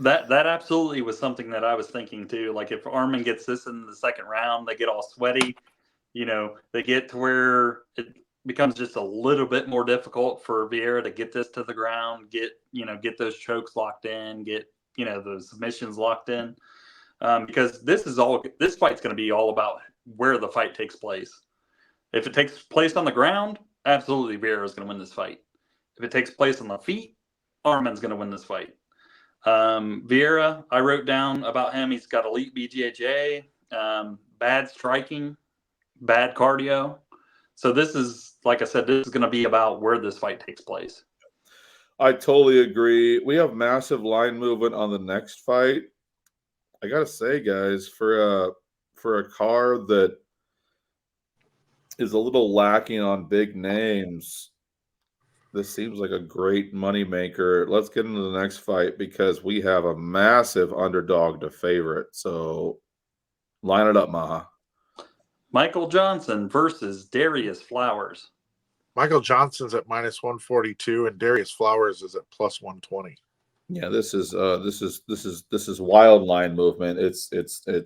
that absolutely was something that I was thinking too. Like if Arman gets this in the second round, they get all sweaty. They get to where it becomes just a little bit more difficult for Vieira to get this to the ground, get those chokes locked in, get those submissions locked in, because this fight's going to be all about where the fight takes place. If it takes place on the ground, absolutely Vieira is going to win this fight. If it takes place on the feet, Arman's going to win this fight. Vieira, I wrote down about him. He's got elite BJJ, bad striking, bad cardio. So this is, like I said, this is going to be about where this fight takes place. I totally agree. We have massive line movement on the next fight. I gotta say, guys, for a card that is a little lacking on big names, this seems like a great moneymaker. Let's get into the next fight, because we have a massive underdog to favorite. So line it up, Maha. Michael Johnson versus Darius Flowers. Michael Johnson's at minus 142 and Darius Flowers is at plus 120. Yeah, this is wild line movement. It's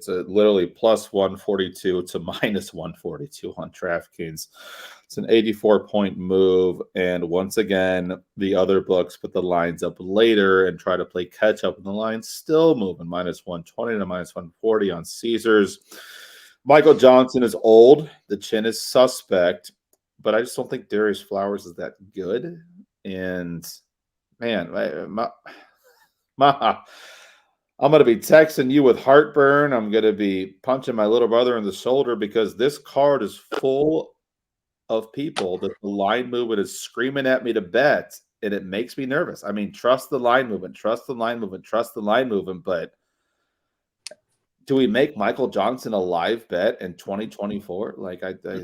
literally plus 142 to minus 142 on DraftKings. It's an 84-point move, and once again, the other books put the lines up later and try to play catch up, and the line's still moving minus 120 to minus 140 on Caesars. Michael Johnson is old. The chin is suspect, but I just don't think Darius Flowers is that good. And man, I'm going to be texting you with heartburn. I'm going to be punching my little brother in the shoulder, because this card is full of people that the line movement is screaming at me to bet, and it makes me nervous. I mean, trust the line movement, trust the line movement, trust the line movement, but do we make Michael Johnson a live bet in 2024?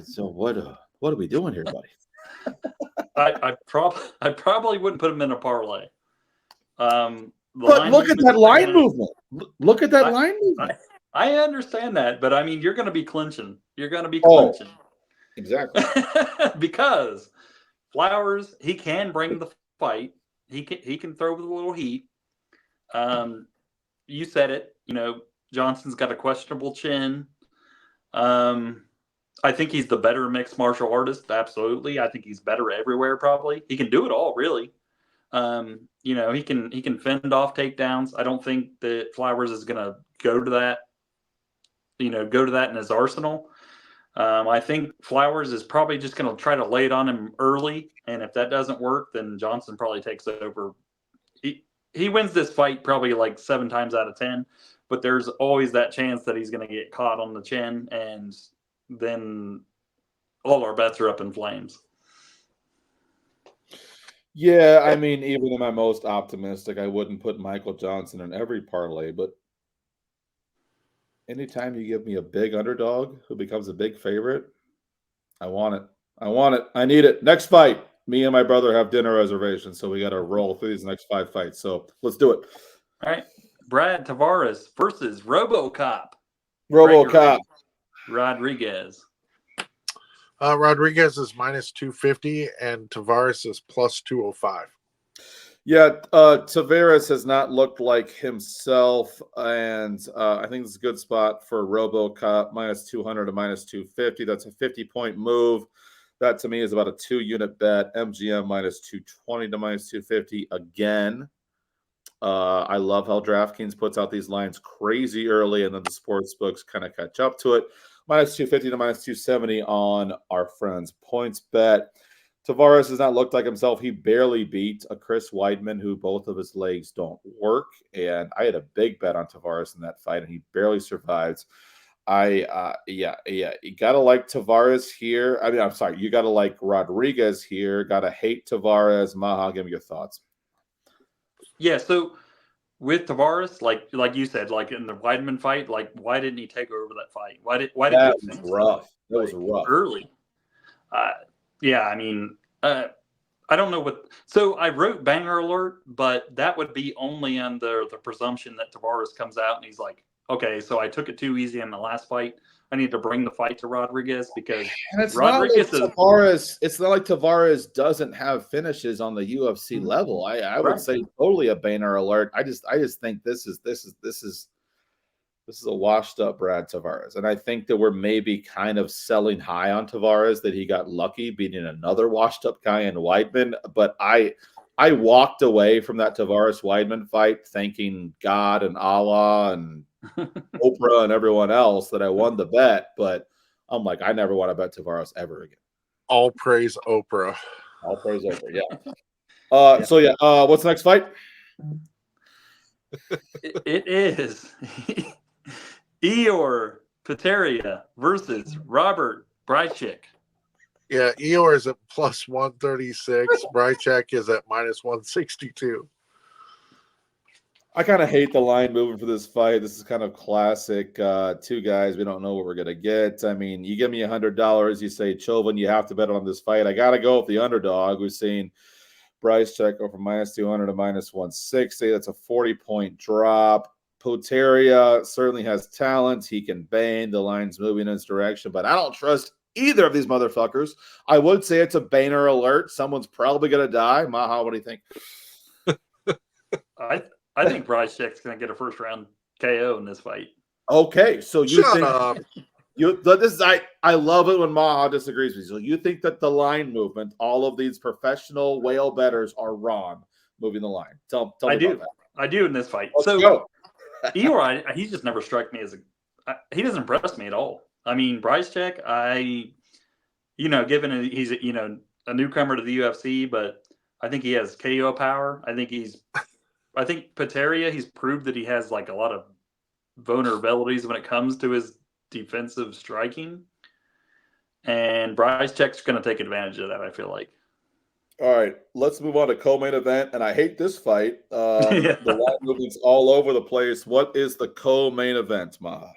So what are we doing here, buddy? I probably wouldn't put him in a parlay. But look at that line movement. Look at that line movement. I understand that, but I mean, you're going to be clinching. You're going to be clinching. Exactly. Because Flowers, he can bring the fight. He can throw with a little heat. You said it. Johnson's got a questionable chin. I think he's the better mixed martial artist. Absolutely. I think he's better everywhere. Probably he can do it all. Really. He can fend off takedowns. I don't think that Flowers is going to go to that. Go to that in his arsenal. I think Flowers is probably just going to try to lay it on him early, and if that doesn't work, then Johnson probably takes over. he wins this fight probably like 7 times out of 10, but there's always that chance that he's going to get caught on the chin, and then all our bets are up in flames. Yeah, I mean, even in my most optimistic, I wouldn't put Michael Johnson in every parlay, but anytime you give me a big underdog who becomes a big favorite, I want it. I want it. I need it. Next fight. Me and my brother have dinner reservations, so we got to roll through these next 5 fights. So let's do it. All right. Brad Tavares versus RoboCop. RoboCop. Rodriguez. Rodriguez is minus 250 and Tavares is plus 205. Yeah, Tavares has not looked like himself, and I think it's a good spot for RoboCop, minus 200 to minus 250. That's a 50-point move. That, to me, is about a 2-unit bet. MGM minus 220 to minus 250 again. I love how DraftKings puts out these lines crazy early, and then the sports books kind of catch up to it. Minus 250 to minus 270 on our friends' points bet. Tavares has not looked like himself. He barely beat a Chris Weidman, who both of his legs don't work. And I had a big bet on Tavares in that fight, and he barely survives. You gotta like Tavares here. I mean, I'm sorry, you gotta like Rodriguez here. Gotta hate Tavares. Maha, give me your thoughts. Yeah, so with Tavares, like you said, like in the Weidman fight, like why didn't he take over that fight? Why did that was rough? That was rough early. Yeah, I mean, I don't know what. So I wrote banger alert, but that would be only under the presumption that Tavares comes out and he's like, okay, so I took it too easy in the last fight. I need to bring the fight to Rodriguez because Rodriguez is Tavares. It's not like Tavares doesn't have finishes on the UFC level. I would say totally a banner alert. I just think this is a washed up Brad Tavares, and I think that we're maybe kind of selling high on Tavares that he got lucky beating another washed up guy in Weidman. But I walked away from that Tavares Weidman fight thanking God and Allah and Oprah and everyone else that I won the bet, but I'm like, I never want to bet Tavares ever again. All praise Oprah. All praise Oprah, yeah. So what's the next fight? It is Eor Pateria versus Robert Brychik. Yeah, Eor is at plus 136. Brychik is at minus 162. I kind of hate the line moving for this fight. This is kind of classic. 2 guys, we don't know what we're going to get. I mean, you give me $100, you say, Chauvin, you have to bet on this fight. I got to go with the underdog. We've seen Brychik go from minus 200 to minus 160. That's a 40-point drop. Poteria certainly has talent. He can bang. The line's moving in his direction, but I don't trust either of these motherfuckers. I would say it's a banner alert. Someone's probably going to die. Maha, what do you think? I think Brychik's going to get a first-round KO in this fight. Okay, so you Shut think up. I love it when Maha disagrees with you. So you think that the line movement, all of these professional whale bettors are wrong moving the line. Tell me about that. I do in this fight. Let's go. Eor, he just never struck me as he doesn't impress me at all. I mean, Brychik, given he's a newcomer to the UFC, but I think he has KO power. I think Pateria, he's proved that he has like a lot of vulnerabilities when it comes to his defensive striking. And Brychik's going to take advantage of that, I feel like. All right, let's move on to co-main event. And I hate this fight. The line movement's all over the place. What is the co-main event, Maha?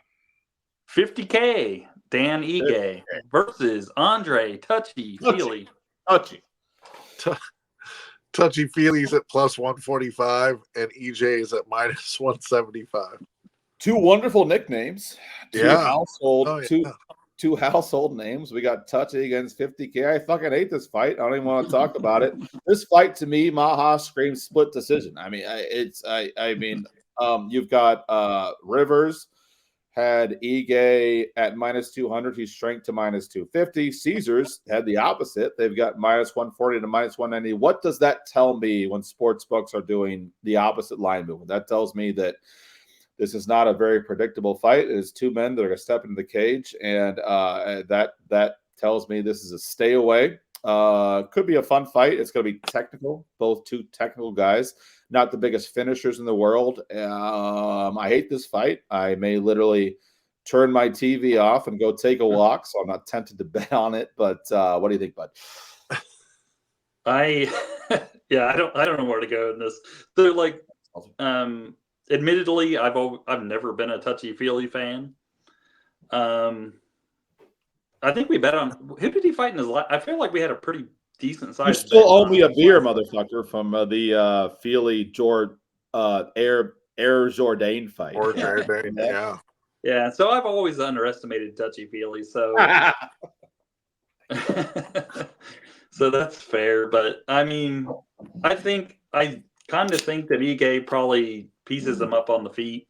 50K, Dan Ige versus Andre Touchy-Feely. Touchy-Feely's at plus 145 and EJ is at minus 175. 2 wonderful nicknames. Two household names. We got Touchy against 50K. I fucking hate this fight. I don't even want to talk about it. This fight to me, Maha, screams split decision. I mean, you've got Rivers had Ige at minus 200. He shrank to minus 250. Caesars had the opposite. They've got minus 140 to minus 190. What does that tell me when sports books are doing the opposite line movement? That tells me that this is not a very predictable fight. It is 2 men that are going to step into the cage, and that tells me this is a stay away. Could be a fun fight. It's going to be technical. Both two technical guys, not the biggest finishers in the world. I hate this fight. I may literally turn my TV off and go take a walk. So I'm not tempted to bet on it. But what do you think, bud? I don't know where to go in this. So like, admittedly, I've never been a touchy-feely fan. I think we bet on who did he fight in his life? I feel like we had a pretty decent size. You still owe me a beer, motherfucker, from the Feely Air Jourdain fight. Or Jourdain, yeah. Yeah, so I've always underestimated touchy-feely, so so that's fair. But I mean, I kind of think that Ige probably pieces him up on the feet.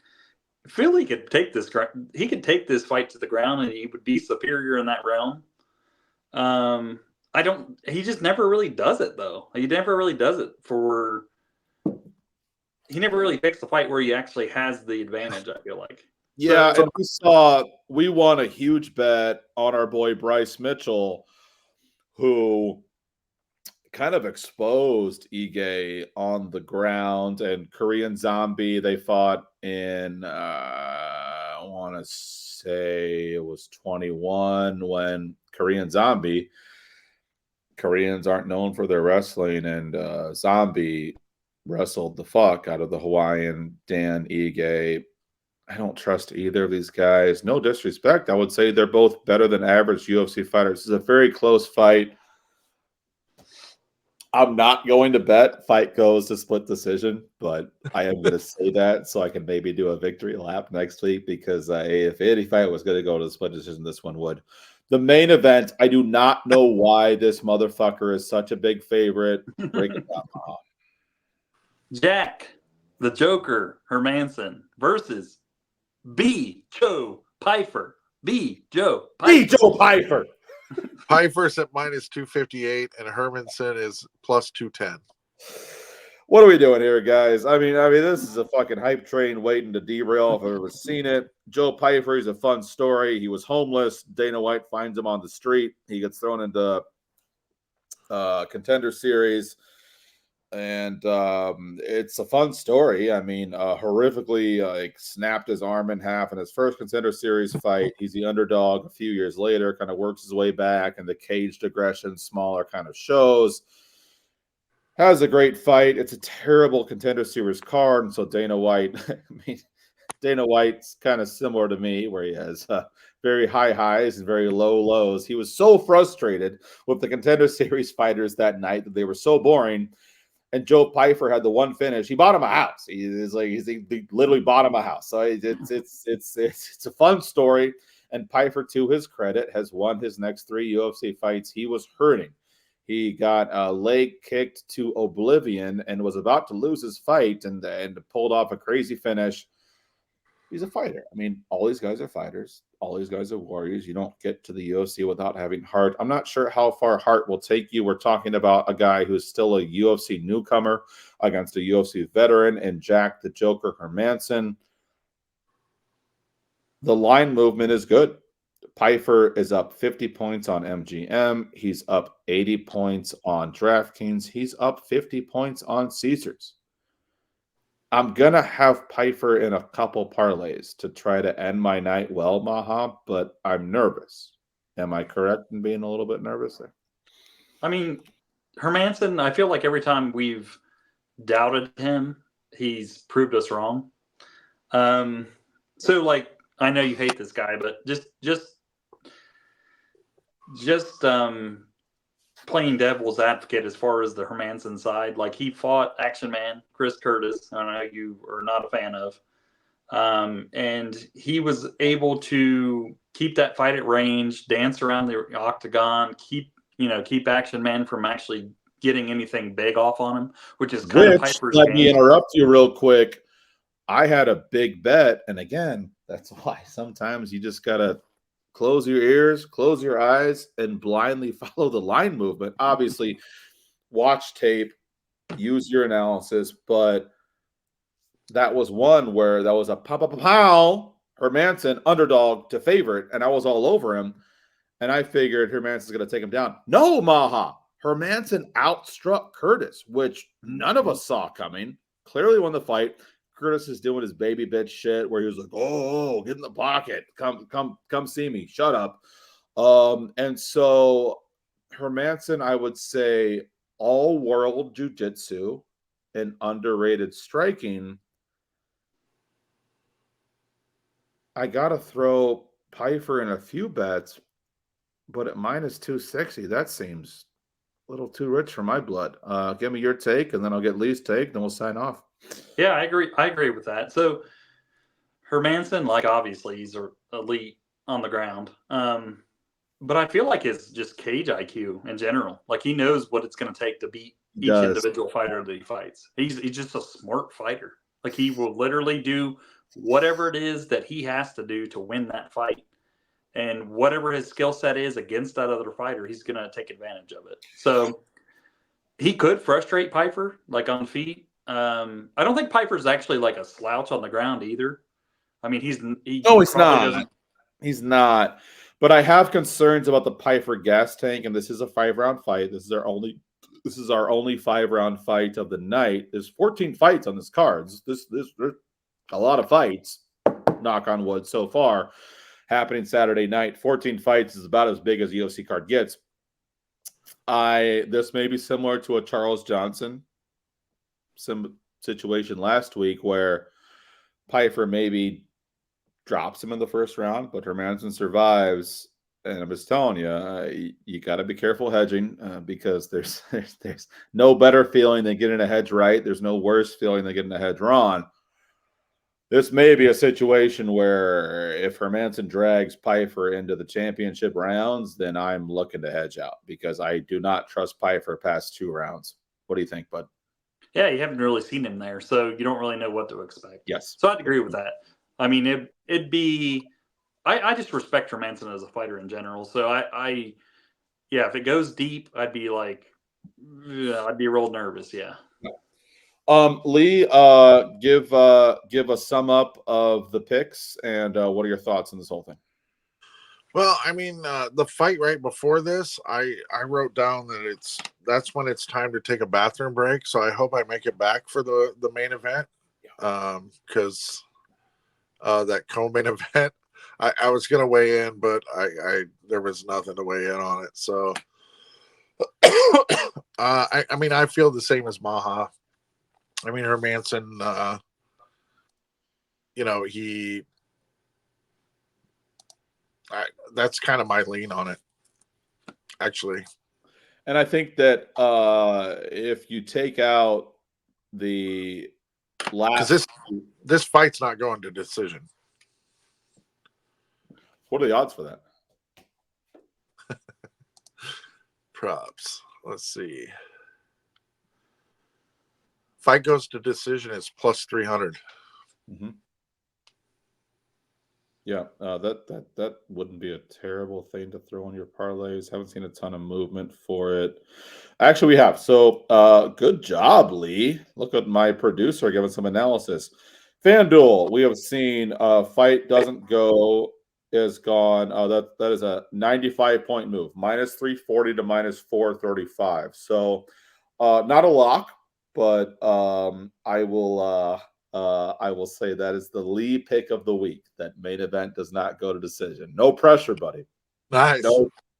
Philly could take this. He could take this fight to the ground, and he would be superior in that realm. He just never really does it, though. He never really does it He never really picks the fight where he actually has the advantage. I feel like. Yeah, and we won a huge bet on our boy Bryce Mitchell, who kind of exposed Ige on the ground, and Korean Zombie, they fought in I want to say it was 21 when Koreans aren't known for their wrestling, and Zombie wrestled the fuck out of the Hawaiian Dan Ige. I don't trust either of these guys. No disrespect. I would say they're both better than average UFC fighters. This is a very close fight. I'm not going to bet fight goes to split decision, but I am going to say that so I can maybe do a victory lap next week, because if any fight was going to go to the split decision, this one would. The main event, I do not know why this motherfucker is such a big favorite. Break it down. Jack, the Joker, Hermansson versus Joe Pyfer. Joe Pyfer. Pyfer's at -258, and Hermansson is +210. What are we doing here, guys? I mean, this is a fucking hype train waiting to derail if I've ever seen it. Joe Pyfer is a fun story. He was homeless. Dana White finds him on the street. He gets thrown into Contender Series. And it's a fun story. I mean, horrifically snapped his arm in half in his first Contender Series fight. He's the underdog a few years later, kind of works his way back, and the caged aggression, smaller kind of shows. Has a great fight. It's a terrible Contender Series card, and so Dana White, Dana White's kind of similar to me, where he has very high highs and very low lows. He was so frustrated with the Contender Series fighters that night that they were so boring. And Joe Pyfer had the one finish. He bought him a house. He literally bought him a house. So it's a fun story. And Pyfer, to his credit, has won his next 3 UFC fights. He was hurting. He got a leg kicked to oblivion and was about to lose his fight, and pulled off a crazy finish. He's a fighter. I mean, all these guys are fighters. All these guys are warriors. You don't get to the UFC without having heart. I'm not sure how far heart will take you. We're talking about a guy who's still a UFC newcomer against a UFC veteran, and Jack the Joker Hermansson. The line movement is good. Pyfer is up 50 points on MGM. He's up 80 points on DraftKings. He's up 50 points on Caesars. I'm going to have Pyfer in a couple parlays to try to end my night well, Maha, but I'm nervous. Am I correct in being a little bit nervous there? I mean, Hermansson, I feel like every time we've doubted him, he's proved us wrong. So, like, I know you hate this guy, but just playing devil's advocate as far as the Hermansson side, like, he fought Action Man Chris Curtis. I know you are not a fan of, and he was able to keep that fight at range, dance around the octagon, keep Action Man from actually getting anything big off on him, which is kind of Piper's Let game. me interrupt you real quick. I had a big bet, and again, that's why sometimes you just gotta close your ears, close your eyes, and blindly follow the line movement. Obviously, watch tape, use your analysis, but that was one where that was a pow Hermansson underdog to favorite, and I was all over him. and I figured Hermansson's going to take him down. No, Maha. Hermansson outstruck Curtis, which none of us saw coming. Clearly won the fight. Curtis is doing his baby bitch shit where he was like, oh, get in the pocket. Come see me. Shut up. And so Hermansson, I would say, all world jiu-jitsu and underrated striking. I got to throw Pyfer in a few bets, but at minus 260, that seems a little too rich for my blood. Give me your take, and then I'll get Lee's take, then we'll sign off. Yeah, I agree with that. So Hermansson, like, obviously he's elite on the ground. But I feel like it's just cage IQ in general. Like, he knows what it's going to take to beat each individual fighter that he fights. He's just a smart fighter. Like, he will literally do whatever it is that he has to do to win that fight. And whatever his skill set is against that other fighter, he's going to take advantage of it. So he could frustrate Pyfer, like, on feet. I don't think Piper's actually like a slouch on the ground either. I mean, he's not. He's not. But I have concerns about the Pyfer gas tank, and this is a 5-round fight. This is our only 5-round fight of the night. There's 14 fights on this card. There's a lot of fights, knock on wood, so far, happening Saturday night. 14 fights is about as big as a UFC card gets. This may be similar to a Charles Johnson situation last week where Pyfer maybe drops him in the first round, but Hermansson survives. And I'm just telling you, you got to be careful hedging because there's no better feeling than getting a hedge right. There's no worse feeling than getting a hedge wrong. This may be a situation where if Hermansson drags Pyfer into the championship rounds, then I'm looking to hedge out because I do not trust Pyfer past 2 rounds. What do you think, bud? Yeah, you haven't really seen him there, so you don't really know what to expect. Yes. So I'd agree with that. I mean, it'd be – I just respect Hermansson as a fighter in general. So, yeah, if it goes deep, I'd be like – I'd be real nervous, yeah. Lee, give a sum up of the picks and what are your thoughts on this whole thing? Well, I mean, the fight right before this, I wrote down that that's when it's time to take a bathroom break. So I hope I make it back for the main event, because that co-main event, I was gonna weigh in, but I there was nothing to weigh in on it. So I mean, I feel the same as Maha. I mean, Hermansson, that's kind of my lean on it, actually. And I think that if you take out the last, because this fight's not going to decision. What are the odds for that? Props. Let's see. Fight goes to decision is plus 300. Mm-hmm. Yeah, that wouldn't be a terrible thing to throw in your parlays. Haven't seen a ton of movement for it. Actually, we have. So, good job, Lee. Look at my producer giving some analysis. FanDuel, we have seen fight doesn't go is gone. That is a 95-point move, minus 340 to minus 435. So, not a lock, but I will say that is the Lee pick of the week. That main event does not go to decision. No pressure, buddy. Nice.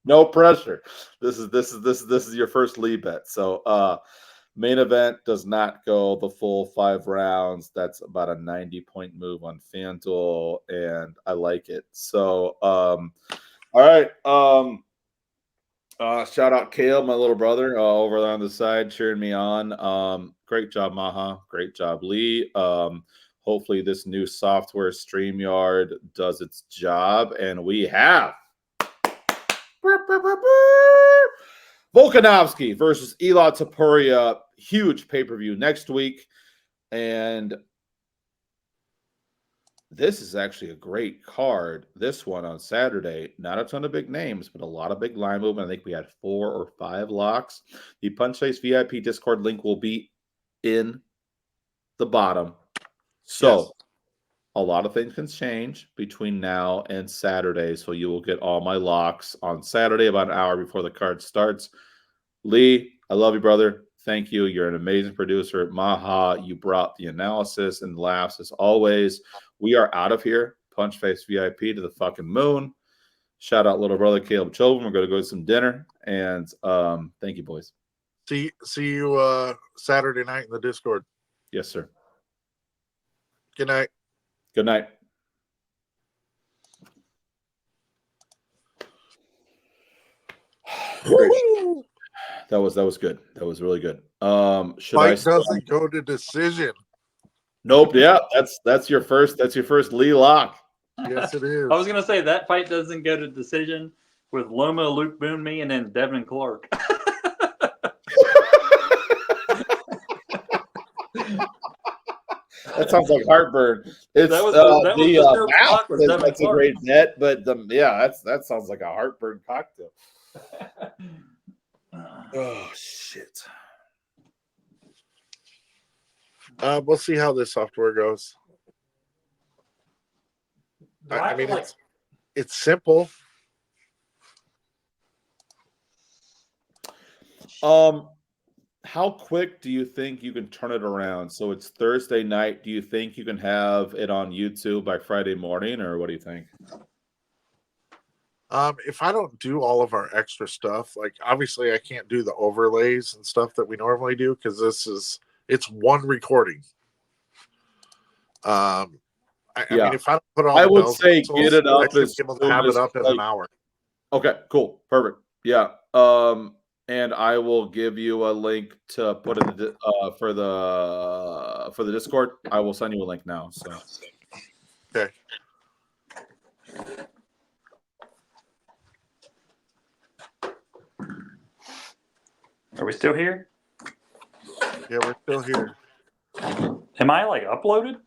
No pressure. This is your first Lee bet. So main event does not go the full 5 rounds. That's about a 90-point move on FanDuel, and I like it. So all right. Shout out Kale, my little brother, over there on the side, cheering me on. Great job, Maha. Great job, Lee. Hopefully this new software, StreamYard, does its job. And we have Volkanovski versus Ilya Topuria. Huge pay-per-view next week. And this is actually a great card. This one on Saturday, not a ton of big names, but a lot of big line movement. I think we had 4 or 5 locks. The Punch Face VIP Discord link will be in the bottom. So a lot of things can change between now and Saturday. So you will get all my locks on Saturday about an hour before the card starts. Lee, I love you, brother. Thank you. You're an amazing producer. Maha, you brought the analysis and laughs as always. We are out of here. Punch Face VIP to the fucking moon. Shout out little brother Caleb Chilvin. We're going to go to some dinner. And thank you, boys. See you Saturday night in the Discord. Yes, sir. Good night. Good night. That was good. That was really good. Fight doesn't go to decision. Nope. Yeah, that's your first Lee lock. Yes, it is. I was gonna say that fight doesn't go to decision with Loma, Luke Boonme, and then Devin Clark. That sounds like heartburn. It's that's a great bet, but that sounds like a heartburn cocktail. Oh shit. We'll see how this software goes. I mean, it's simple. How quick do you think you can turn it around? So it's Thursday night. Do you think you can have it on YouTube by Friday morning, or what do you think? If I don't do all of our extra stuff, like obviously I can't do the overlays and stuff that we normally do because it's one recording. I mean, if I don't put all, I would say get it up as soon as have it up in an hour. Okay, cool, perfect. Yeah. And I will give you a link to put in the for the Discord. I will send you a link now. So okay. Are we still here? Yeah, we're still here. Am I like uploaded?